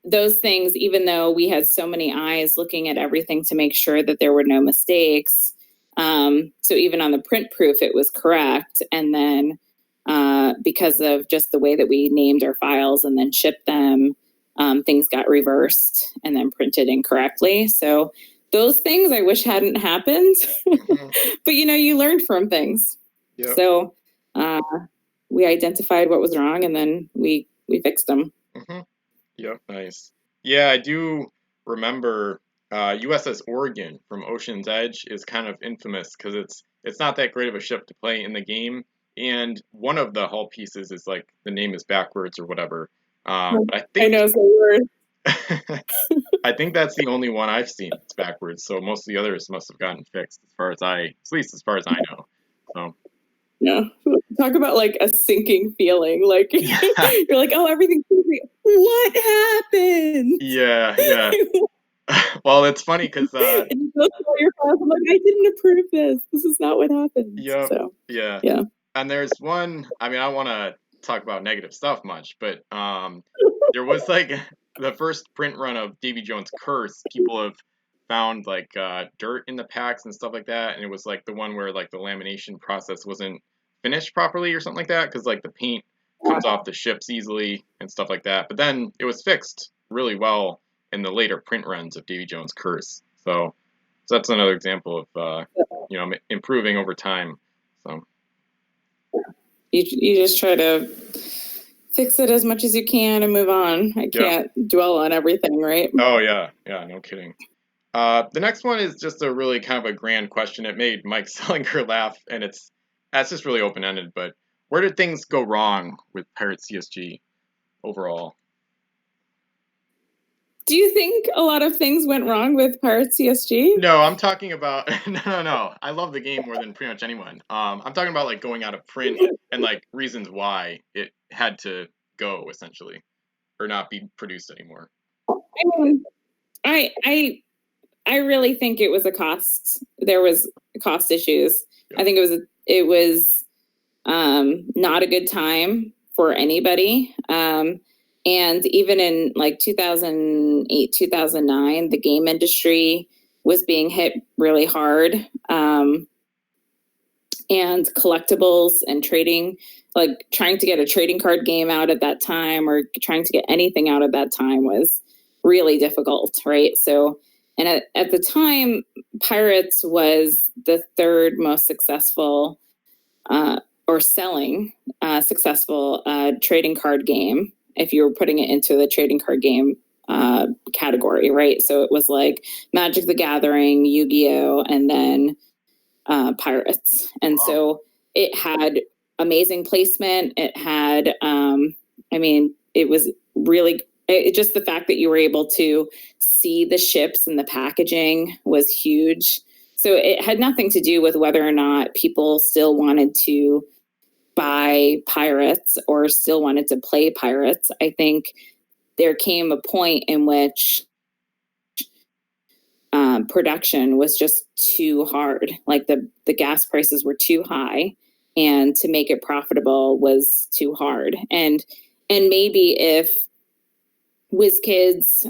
those things, even though we had so many eyes looking at everything to make sure that there were no mistakes, so even on the print proof, it was correct. And then because of just the way that we named our files and then shipped them, things got reversed and then printed incorrectly. So those things I wish hadn't happened, but you learned from things. Yep. So we identified what was wrong and then we fixed them. Mm-hmm. Yep, nice. Yeah, I do remember USS Oregon from Ocean's Edge is kind of infamous because it's not that great of a ship to play in the game, and one of the hull pieces is like the name is backwards or whatever. But I know it's a word. I think that's the only one I've seen that's backwards. So most of the others must have gotten fixed, at least as far as I know. So. Yeah. Talk about like a sinking feeling. Like you're like, oh, everything's perfect. What happened? Yeah. Well, it's funny because and you go through your files, I'm like, I didn't approve this. This is not what happened. Yep. So, yeah. And there's one. I mean, I don't want to talk about negative stuff much, but there was like the first print run of Davy Jones' Curse. People have found like dirt in the packs and stuff like that, and it was like the one where like the lamination process wasn't finished properly or something like that, because like the paint comes off the ships easily and stuff like that. But then it was fixed really well in the later print runs of Davy Jones' Curse. So that's another example of improving over time. So you just try to fix it as much as you can and move on. I can't dwell on everything, right? Oh yeah, no kidding. The next one is just a really kind of a grand question. It made Mike Sellinger laugh, and that's just really open-ended. But where did things go wrong with Pirates CSG overall? Do you think a lot of things went wrong with Pirates CSG? No, I'm talking about no. I love the game more than pretty much anyone. I'm talking about like going out of print and like reasons why it had to go essentially, or not be produced anymore. I mean, I really think it was a cost. There was cost issues. Yeah. I think it was not a good time for anybody. And even in like 2008, 2009, the game industry was being hit really hard. And collectibles and trading, like trying to get a trading card game out at that time or trying to get anything out at that time was really difficult, right? So, and at the time, Pirates was the third most successful or selling successful trading card game, if you were putting it into the trading card game category, right? So it was like Magic the Gathering, Yu-Gi-Oh, and then Pirates. And so it had amazing placement. It had, it was really, just the fact that you were able to see the ships and the packaging was huge. So it had nothing to do with whether or not people still wanted to buy Pirates or still wanted to play Pirates. I think there came a point in which production was just too hard. Like the gas prices were too high, and to make it profitable was too hard. And maybe if Wizkids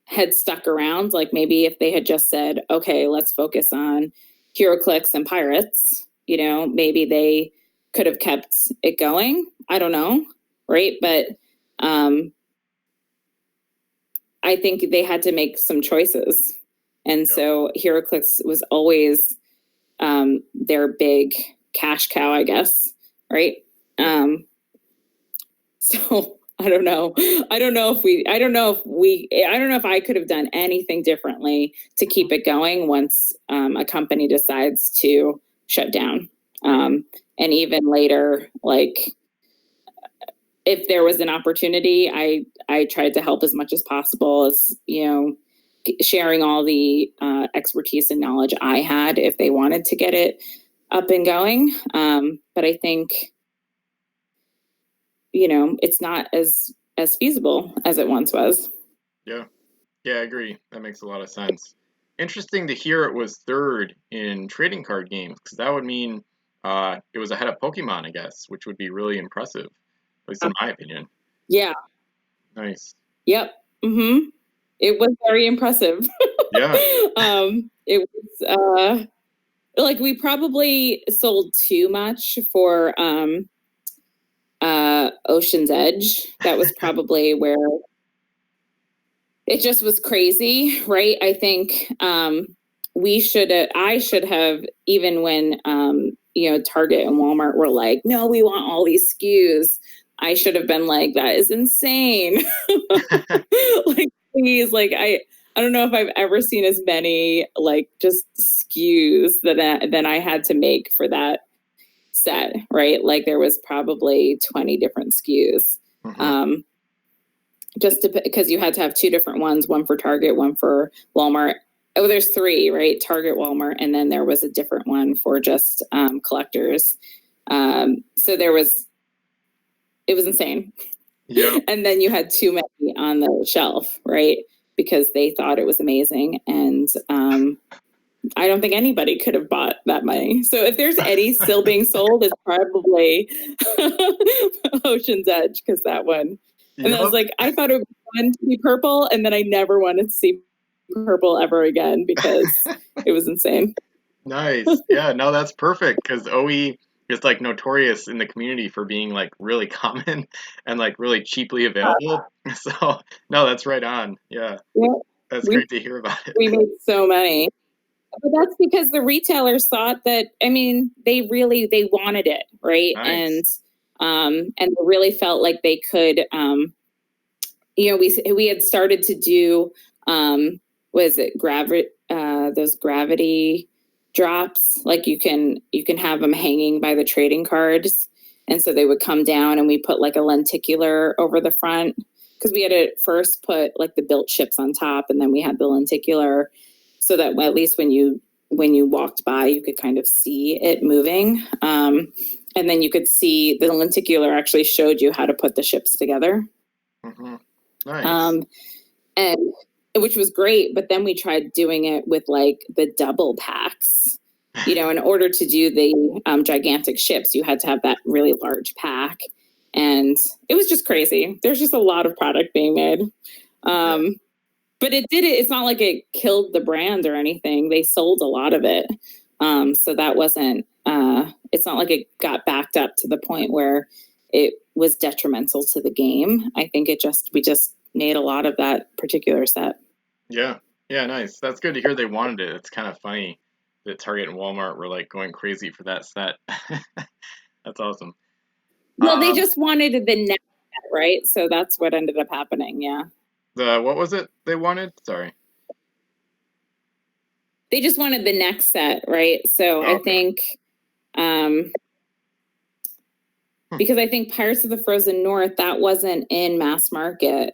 had stuck around, like maybe if they had just said, okay, let's focus on HeroClix and Pirates, maybe they could have kept it going. I don't know, right? But I think they had to make some choices. And so HeroClix was always their big cash cow, I guess, right? So I don't know. I don't know if I could have done anything differently to keep it going once a company decides to shut down. And even later, like if there was an opportunity, I tried to help as much as possible, as sharing all the expertise and knowledge I had if they wanted to get it up and going. But I think, it's not as feasible as it once was. Yeah. Yeah, I agree. That makes a lot of sense. Interesting to hear it was third in trading card games, because that would mean it was ahead of Pokemon, I guess, which would be really impressive, at least in my opinion. Yeah. Nice. Yep. Mm-hmm. It was very impressive. Yeah. It was like we probably sold too much for Ocean's Edge. That was probably where it just was crazy, right? I think I should have, even when Target and Walmart were like, no, we want all these SKUs. I should have been like, that is insane. Like, please, like I don't know if I've ever seen as many like just SKUs than I had to make for that set, right? Like there was probably 20 different SKUs. Mm-hmm. Just because you had to have two different ones, one for Target, one for Walmart. Oh, there's three, right? Target, Walmart, and then there was a different one for just collectors. So it was insane. Yeah. And then you had too many on the shelf, right? Because they thought it was amazing. And I don't think anybody could have bought that many. So if there's any still being sold, it's probably Ocean's Edge, because that one. And I was like, I thought it was fun to be purple, and then I never wanted to see purple ever again because it was insane. Nice. Yeah, no, that's perfect, because OE is like notorious in the community for being like really common and like really cheaply available. So no, that's right on. Yeah. That's great to hear about it. We made so many. But that's because the retailers thought that, they wanted it, right? Nice. And they really felt like they could, we had started to do, was it those gravity drops? Like you can have them hanging by the trading cards. And so they would come down, and we put like a lenticular over the front, because we had to first put like the built ships on top, and then we had the lenticular, so that at least when you walked by, you could kind of see it moving. And then you could see the lenticular actually showed you how to put the ships together. Mm-hmm. Nice. And which was great. But then we tried doing it with like the double packs. In order to do the gigantic ships, you had to have that really large pack. And it was just crazy. There's just a lot of product being made. But it's not like it killed the brand or anything. They sold a lot of it. So that wasn't, it's not like it got backed up to the point where it was detrimental to the game. I think we just made a lot of that particular set. Yeah. Yeah, nice. That's good to hear they wanted it. It's kind of funny that Target and Walmart were like going crazy for that set. That's awesome. Well, they just wanted the next set, right? So that's what ended up happening. Yeah. What was it they wanted? Sorry. They just wanted the next set, right? So I think, because I think Pirates of the Frozen North, that wasn't in mass market.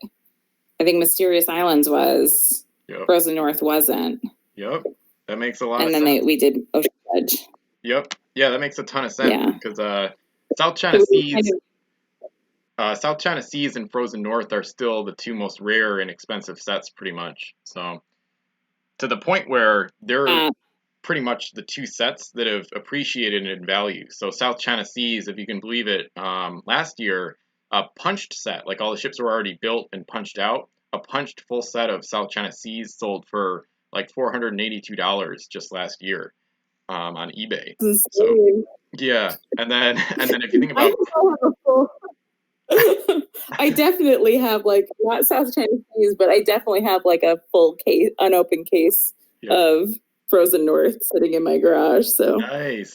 I think Mysterious Islands was. Yep. Frozen North wasn't. Yep. That makes a lot of sense. And then we did Ocean's Edge. Yep. Yeah, that makes a ton of sense, because South China Seas and Frozen North are still the two most rare and expensive sets, pretty much. So, to the point where they're pretty much the two sets that have appreciated in value. So, South China Seas, if you can believe it, last year, a punched set, like all the ships were already built and punched out, a punched full set of South China Seas sold for like $482 just last year on eBay. So, yeah, and then if you think about, I definitely have like not South China Seas, but I definitely have like a full case, unopened case of Frozen North sitting in my garage. So nice.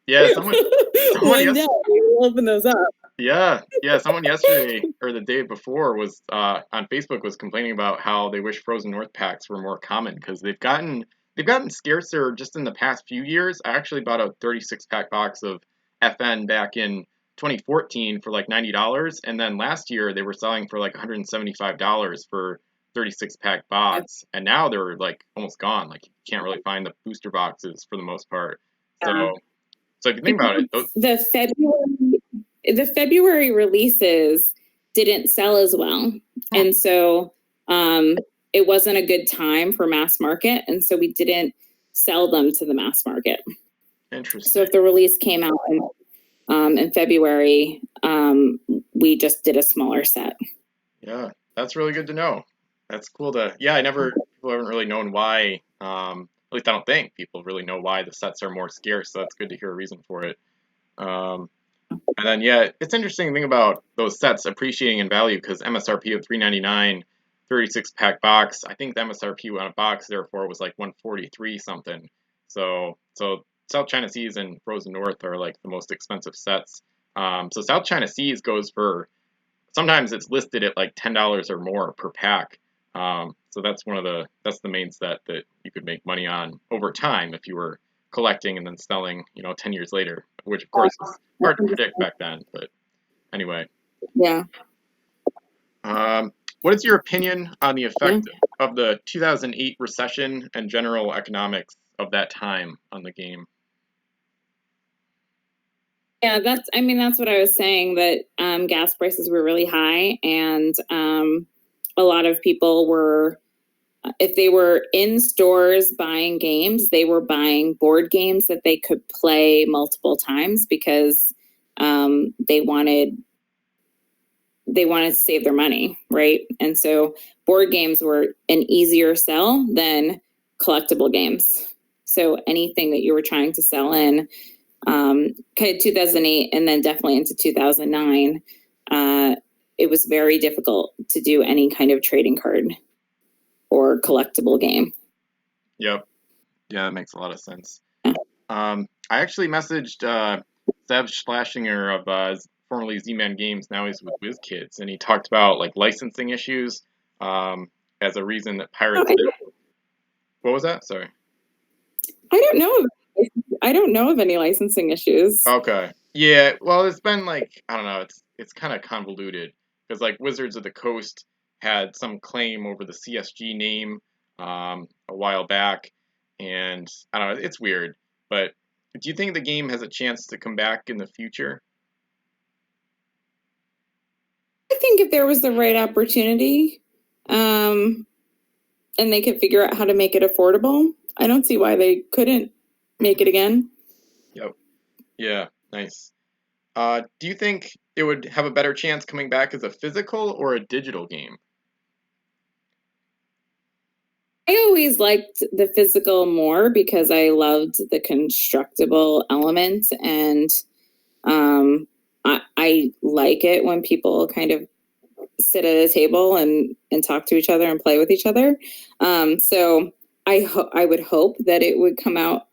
Yeah, someone yesterday we'll open those up. Yeah, someone yesterday or the day before was on Facebook was complaining about how they wish Frozen North packs were more common, because they've gotten scarcer just in the past few years. I actually bought a 36-pack box of FN back in 2014 for like $90, and then last year they were selling for like $175 for 36 pack box, and now they're like almost gone. Like you can't really find the booster boxes for the most part. Yeah. So if you think about it, The February releases didn't sell as well, and so it wasn't a good time for mass market, and so we didn't sell them to the mass market. Interesting. So if the release came out in February, we just did a smaller set. Yeah, that's really good to know. That's cool to. Yeah, people haven't really known why. At least I don't think people really know why the sets are more scarce. So that's good to hear a reason for it. And then yeah, it's interesting to think about those sets appreciating in value because MSRP of $3.99, 36 pack box. I think the MSRP on a box therefore was like 143 something. So South China Seas and Frozen North are like the most expensive sets. So South China Seas goes for sometimes it's listed at like $10 or more per pack. So that's the main set that you could make money on over time if you were collecting and then selling, 10 years later, which of course is hard to predict back then. But anyway, Yeah. what is your opinion on the effect of the 2008 recession and general economics of that time on the game? Yeah, that's what I was saying, that gas prices were really high, and a lot of people were, if they were in stores buying games, they were buying board games that they could play multiple times because they wanted to save their money, right? And so board games were an easier sell than collectible games. So anything that you were trying to sell in kind of 2008 and then definitely into 2009, it was very difficult to do any kind of trading card or collectible game. Yep. Yeah, that makes a lot of sense. I actually messaged Zev Schlashinger of formerly Z-Man Games, now he's with Wizkids, and he talked about like licensing issues as a reason that Pirates. What was that? Sorry. I don't know of any licensing issues. Okay. Yeah. Well, it's been like I don't know. It's kind of convoluted because like Wizards of the Coast had some claim over the CSG name a while back, and I don't know. It's weird. But do you think the game has a chance to come back in the future? I think if there was the right opportunity, and they could figure out how to make it affordable, I don't see why they couldn't make it again. Yep. Yeah. Nice. Do you think it would have a better chance coming back as a physical or a digital game? I always liked the physical more because I loved the constructible element, and I like it when people kind of sit at a table and talk to each other and play with each other. So I would hope that it would come out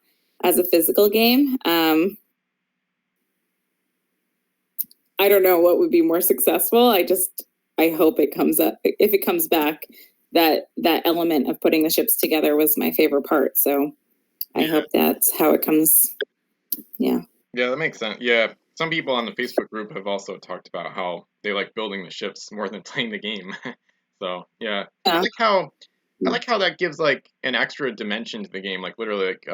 as a physical game. I don't know what would be more successful. I hope it comes up. If it comes back, that element of putting the ships together was my favorite part. So I hope that's how it comes. Yeah. Yeah, that makes sense. Yeah. Some people on the Facebook group have also talked about how they like building the ships more than playing the game. So yeah. I like how that gives like an extra dimension to the game. Like literally, like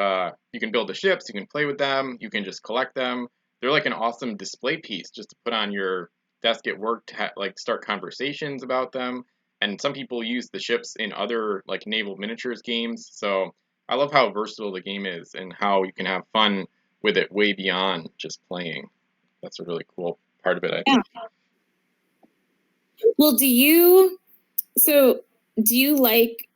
you can build the ships, you can play with them, you can just collect them. They're like an awesome display piece just to put on your desk at work to like start conversations about them. And some people use the ships in other like naval miniatures games. So I love how versatile the game is and how you can have fun with it way beyond just playing. That's a really cool part of it, I think. Well, do you like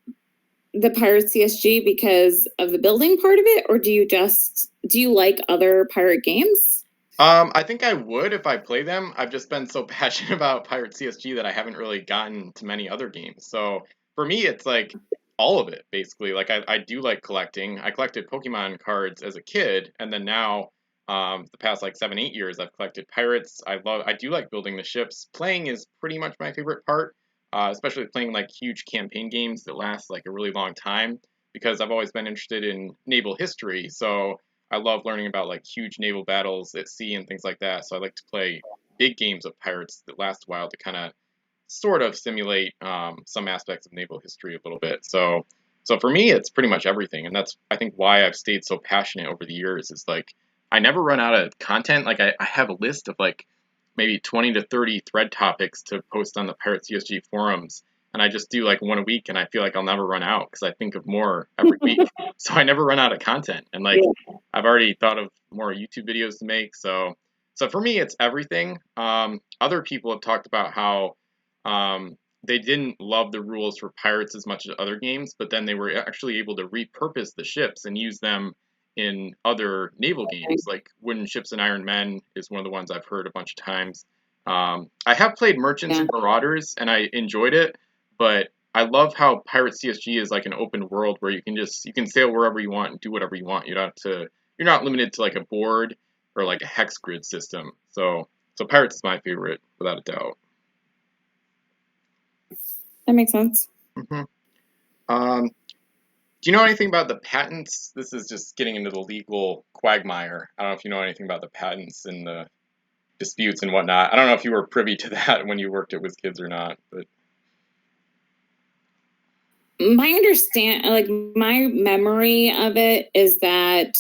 the Pirates CSG because of the building part of it, or do you like other pirate games? I think I would if I play them. I've just been so passionate about Pirates CSG that I haven't really gotten to many other games. So for me, it's like all of it, basically. Like I do like collecting. I collected Pokemon cards as a kid, and then now, the past like 7, 8 years, I've collected Pirates. I do like building the ships. Playing is pretty much my favorite part, especially playing like huge campaign games that last like a really long time because I've always been interested in naval history. So I love learning about like huge naval battles at sea and things like that. So I like to play big games of pirates that last a while to kind of sort of simulate some aspects of naval history a little bit. So for me, it's pretty much everything, and that's I think why I've stayed so passionate over the years. Is like I never run out of content. Like I have a list of like maybe 20 to 30 thread topics to post on the Pirates CSG forums, and I just do like one a week, and I feel like I'll never run out because I think of more every week. So I never run out of content, and like I've already thought of more YouTube videos to make. So for me, it's everything. Other people have talked about how they didn't love the rules for Pirates as much as other games, but then they were actually able to repurpose the ships and use them in other naval games, like Wooden Ships and Iron Men is one of the ones I've heard a bunch of times. I have played Merchants and Marauders, and I enjoyed it, but I love how Pirates CSG is like an open world where you can sail wherever you want and do whatever you want. You're not limited to like a board or like a hex grid system. So Pirates is my favorite without a doubt. That makes sense. Mm-hmm. Do you know anything about the patents? This is just getting into the legal quagmire. I don't know if you know anything about the patents and the disputes and whatnot. I don't know if you were privy to that when you worked at Wizkids or not, but my memory of it is that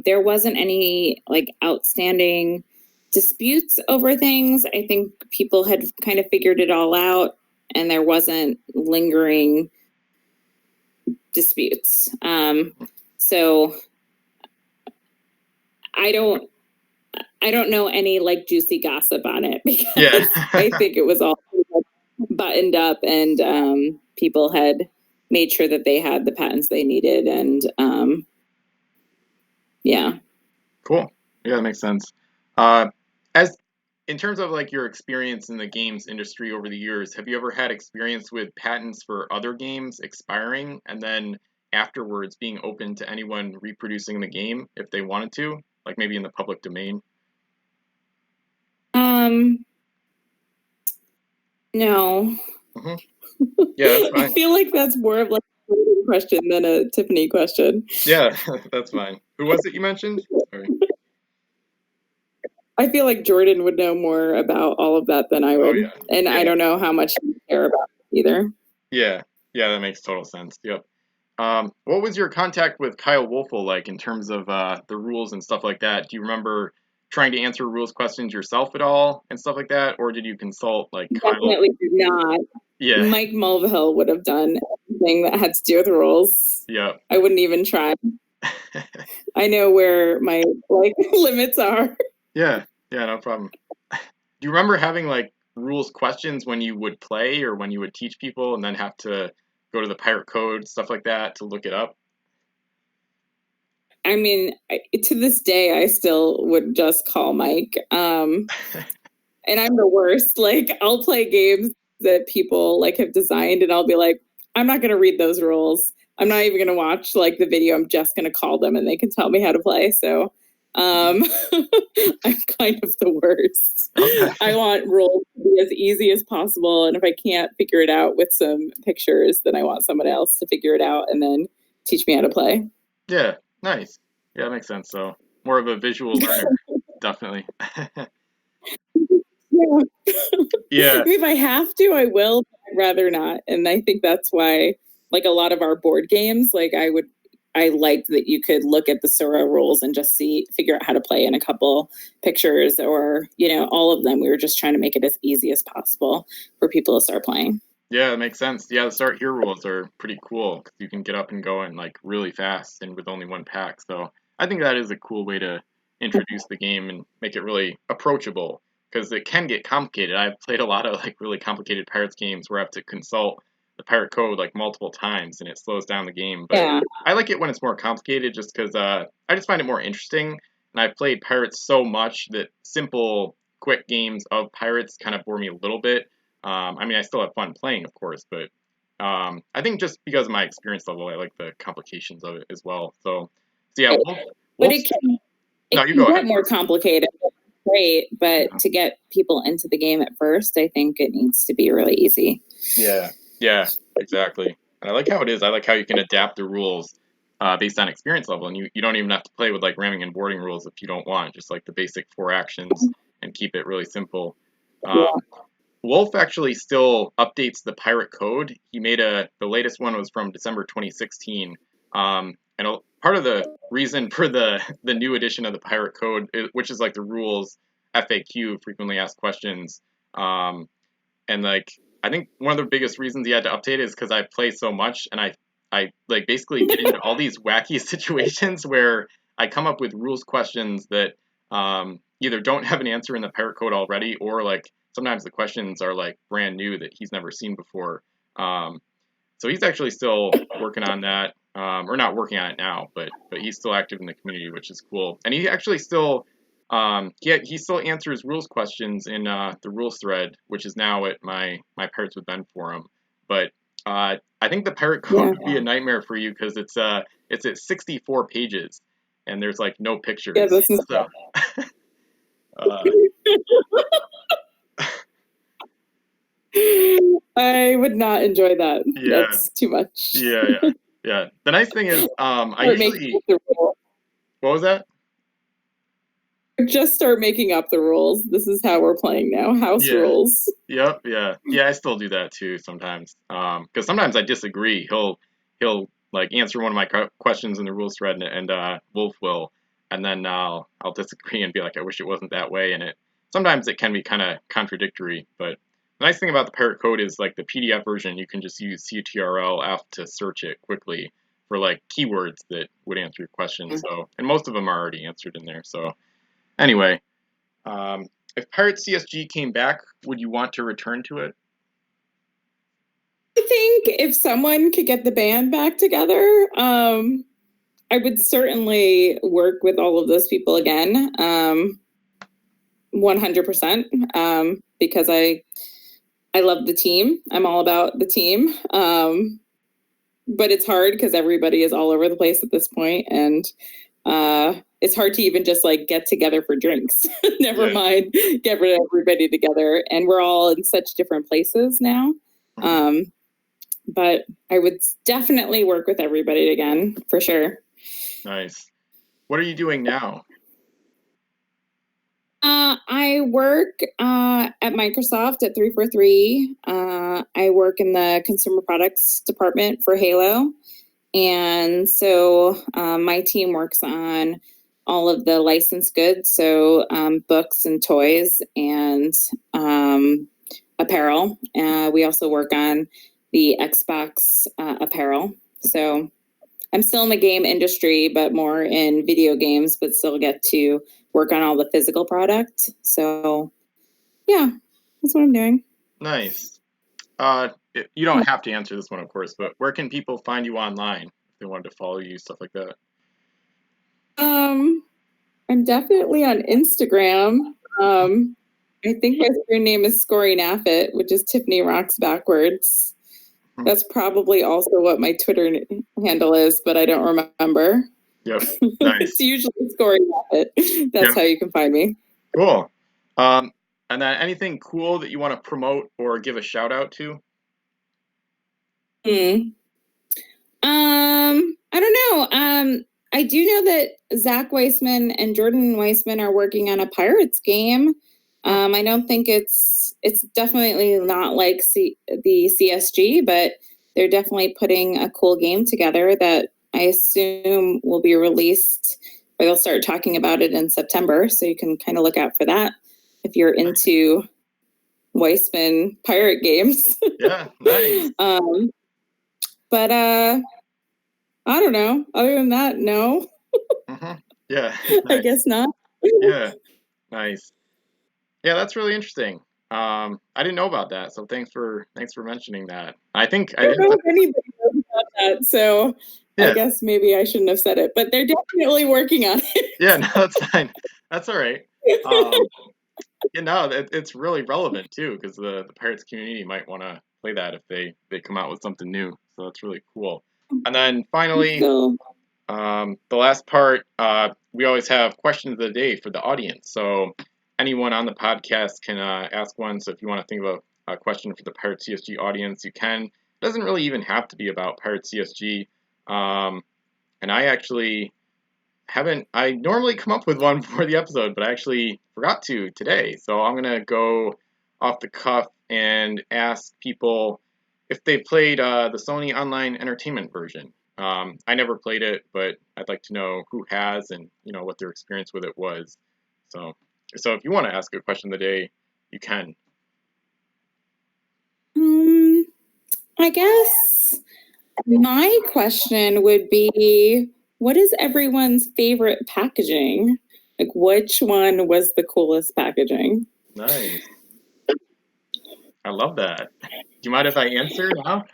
there wasn't any like outstanding disputes over things. I think people had kind of figured it all out, and there wasn't lingering disputes. So I don't know any like juicy gossip on it because I think it was all buttoned up, and people had made sure that they had the patents they needed, and yeah. Cool. Yeah, that makes sense. As in terms of like your experience in the games industry over the years, have you ever had experience with patents for other games expiring and then afterwards being open to anyone reproducing the game if they wanted to, like maybe in the public domain? No. Mm-hmm. Yeah, that's fine. I feel like that's more of like a question than a Tiffany question. Yeah, that's fine. Who was it you mentioned? Sorry. I feel like Jordan would know more about all of that than I would. Oh, yeah. And I don't know how much you care about it either. Yeah, that makes total sense. Yep. What was your contact with Kyle Wolfel like in terms of the rules and stuff like that? Do you remember trying to answer rules questions yourself at all and stuff like that, or did you consult like Kyle? Definitely did not. Yeah. Mike Mulvihill would have done anything that had to do with rules. Yeah. I wouldn't even try. I know where my like limits are. Yeah, no problem. Do you remember having like rules questions when you would play or when you would teach people and then have to go to the pirate code, stuff like that, to look it up? I mean, to this day, I still would just call Mike. And I'm the worst. Like, I'll play games that people like have designed, and I'll be like, I'm not going to read those rules. I'm not even going to watch like the video. I'm just going to call them, and they can tell me how to play. So, I'm kind of the worst. Okay. I want rules to be as easy as possible, and if I can't figure it out with some pictures, then I want someone else to figure it out and then teach me how to play. Yeah, nice. Yeah, that makes sense. So more of a visual learner, definitely. Yeah. If I have to, I will, but I'd rather not. And I think that's why, like a lot of our board games, like I liked that you could look at the Sora rules and just figure out how to play in a couple pictures, or, all of them. We were just trying to make it as easy as possible for people to start playing. Yeah, that makes sense. Yeah, the start here rules are pretty cool because you can get up and going like really fast and with only one pack. So I think that is a cool way to introduce the game and make it really approachable because it can get complicated. I've played a lot of like really complicated Pirates games where I have to consult the pirate code like multiple times and it slows down the game. But yeah. I like it when it's more complicated just because I just find it more interesting. And I've played Pirates so much that simple, quick games of Pirates kind of bore me a little bit. I mean, I still have fun playing, of course, but I think just because of my experience level, I like the complications of it as well. So yeah, but it can get more complicated. Great, but to get people into the game at first, I think it needs to be really easy. Yeah, exactly. And I like how it is. I like how you can adapt the rules based on experience level, and you don't even have to play with like ramming and boarding rules if you don't want. Just like the basic 4 actions and keep it really simple. Wolf actually still updates the pirate code. He made the latest one was from December 2016. Part of the reason for the new edition of the pirate code, which is like the rules FAQ, frequently asked questions, and like I think one of the biggest reasons he had to update it is because I play so much, and I like basically get into all these wacky situations where I come up with rules questions that either don't have an answer in the pirate code already, or like sometimes the questions are like brand new that he's never seen before. So he's actually still working on that, or not working on it now, but he's still active in the community, which is cool. And he actually still he still answers rules questions in the rules thread, which is now at my Pirates with Ben forum. But I think the pirate code would be a nightmare for you because it's at 64 pages and there's like no pictures. Yeah, that's so. I would not enjoy that. Yeah. That's too much. Yeah. The nice thing is, I usually. What was that? Just start making up the rules. This is how we're playing now. House rules. Yep. Yeah. I still do that too sometimes. Because sometimes I disagree. He'll like answer one of my questions in the rules thread, and Wolf will, and then I'll disagree and be like, I wish it wasn't that way. And sometimes it can be kind of contradictory. But the nice thing about the pirate code is like the PDF version, you can just use CTRL-F to search it quickly for like keywords that would answer your question. So, and most of them are already answered in there. So. Anyway, if Pirates CSG came back, would you want to return to it? I think if someone could get the band back together, I would certainly work with all of those people again, 100%, because I love the team. I'm all about the team. But it's hard because everybody is all over the place at this point, and it's hard to even just like get together for drinks. Never mind get rid of everybody together, and we're all in such different places now. But I would definitely work with everybody again for sure. Nice. What are you doing now? I work at Microsoft at 343. I work in the consumer products department for Halo. And so my team works on all of the licensed goods, so books and toys and apparel. We also work on the Xbox apparel. So I'm still in the game industry, but more in video games, but still get to work on all the physical product. So yeah, that's what I'm doing. Nice. You don't have to answer this one, of course, but where can people find you online if they wanted to follow you, stuff like that? I'm definitely on Instagram. I think my screen name is Scory Naffit, which is Tiffany Rocks backwards. That's probably also what my Twitter handle is, but I don't remember. Yep. Nice. It's usually Scory Naffit. That's how you can find me. Cool. And then anything cool that you want to promote or give a shout out to? I don't know. I do know that Zach Weissman and Jordan Weissman are working on a Pirates game. I don't think it's definitely not like the CSG, but they're definitely putting a cool game together that I assume will be released, or they'll start talking about it in September. So you can kind of look out for that if you're into Weissman pirate games. Yeah, nice. But I don't know. Other than that, no. Yeah. Nice. I guess not. Yeah. Nice. Yeah, that's really interesting. I didn't know about that, so thanks for mentioning that. I don't know if anybody knows about that, so I guess maybe I shouldn't have said it, but they're definitely working on it. Yeah, no, that's fine. That's all right. It's really relevant too, because the Pirates community might want to play that if they come out with something new. So that's really cool. And then finally, the last part, we always have questions of the day for the audience. So anyone on the podcast can ask one. So if you want to think of a question for the Pirates CSG audience, you can. It doesn't really even have to be about Pirates CSG. And I actually I normally come up with one for the episode, but I actually forgot to today. So I'm going to go off the cuff and ask people if they played the Sony Online Entertainment version. I never played it, but I'd like to know who has and what their experience with it was. So if you want to ask a question of the day, you can. I guess my question would be, what is everyone's favorite packaging? Like, which one was the coolest packaging? Nice. I love that. Do you mind if I answer now?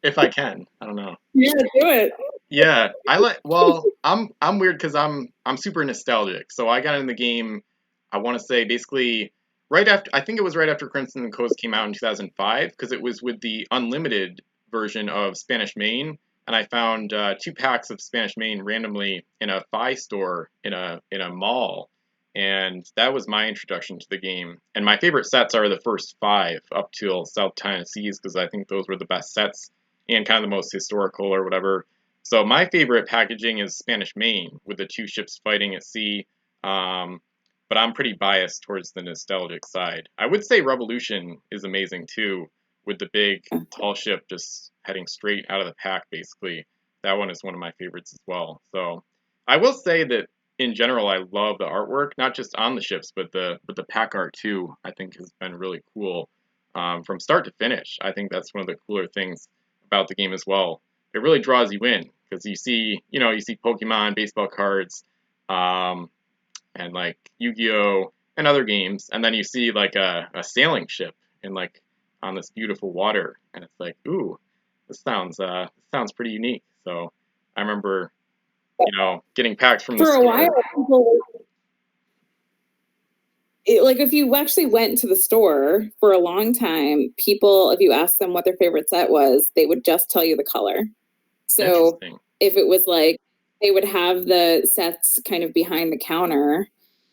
If I can, I don't know. Yeah, do it. Yeah, I'm weird because I'm super nostalgic. So I got in the game, I want to say basically right after, I think it was right after Crimson and Coast came out in 2005, because it was with the unlimited version of Spanish Main, and I found 2 packs of Spanish Main randomly in a Fi store in a mall, and that was my introduction to the game. And my favorite sets are the first 5 up till South China Seas, because I think those were the best sets and kind of the most historical or whatever. So my favorite packaging is Spanish Main with the 2 ships fighting at sea. But I'm pretty biased towards the nostalgic side. I would say Revolution is amazing too, with the big tall ship just heading straight out of the pack basically. That one is one of my favorites as well. So I will say that in general I love the artwork, not just on the ships, but the pack art too. I think has been really cool from start to finish. I think that's one of the cooler things about the game as well. It really draws you in because you see Pokemon, baseball cards, and like Yu-Gi-Oh and other games, and then you see like a sailing ship in like on this beautiful water, and it's like, ooh, this sounds pretty unique. So I remember, getting packs from the For a store. while, people, like if you actually went to the store for a long time, people, if you asked them what their favorite set was, they would just tell you the color. So Interesting. if it was like, they would have the sets kind of behind the counter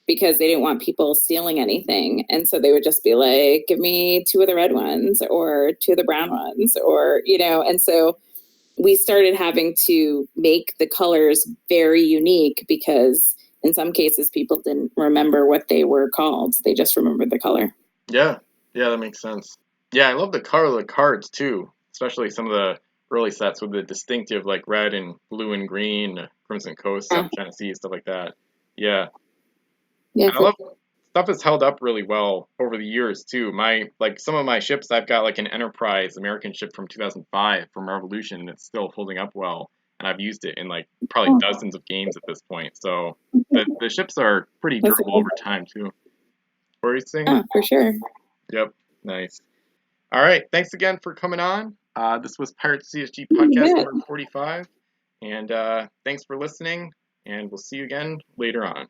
because they didn't want people stealing anything. And so they would just be like, give me 2 of the red ones or 2 of the brown ones, or, and so we started having to make the colors very unique because in some cases people didn't remember what they were called. They just remembered the color. Yeah, yeah, that makes sense. Yeah, I love the color of the cards too, especially some of the early sets with the distinctive like red and blue and green, Crimson Coast, South China Sea, stuff like that. Yeah, Yeah. and I love stuff has held up really well over the years too. Some of my ships, I've got like an Enterprise American ship from 2005 from Revolution that's still holding up well, and I've used it in like probably dozens of games at this point. So the ships are pretty durable over time too. What are you saying? Yeah, for sure. Yep, nice. All right, thanks again for coming on. This was Pirates CSG podcast number 45, and thanks for listening. And we'll see you again later on.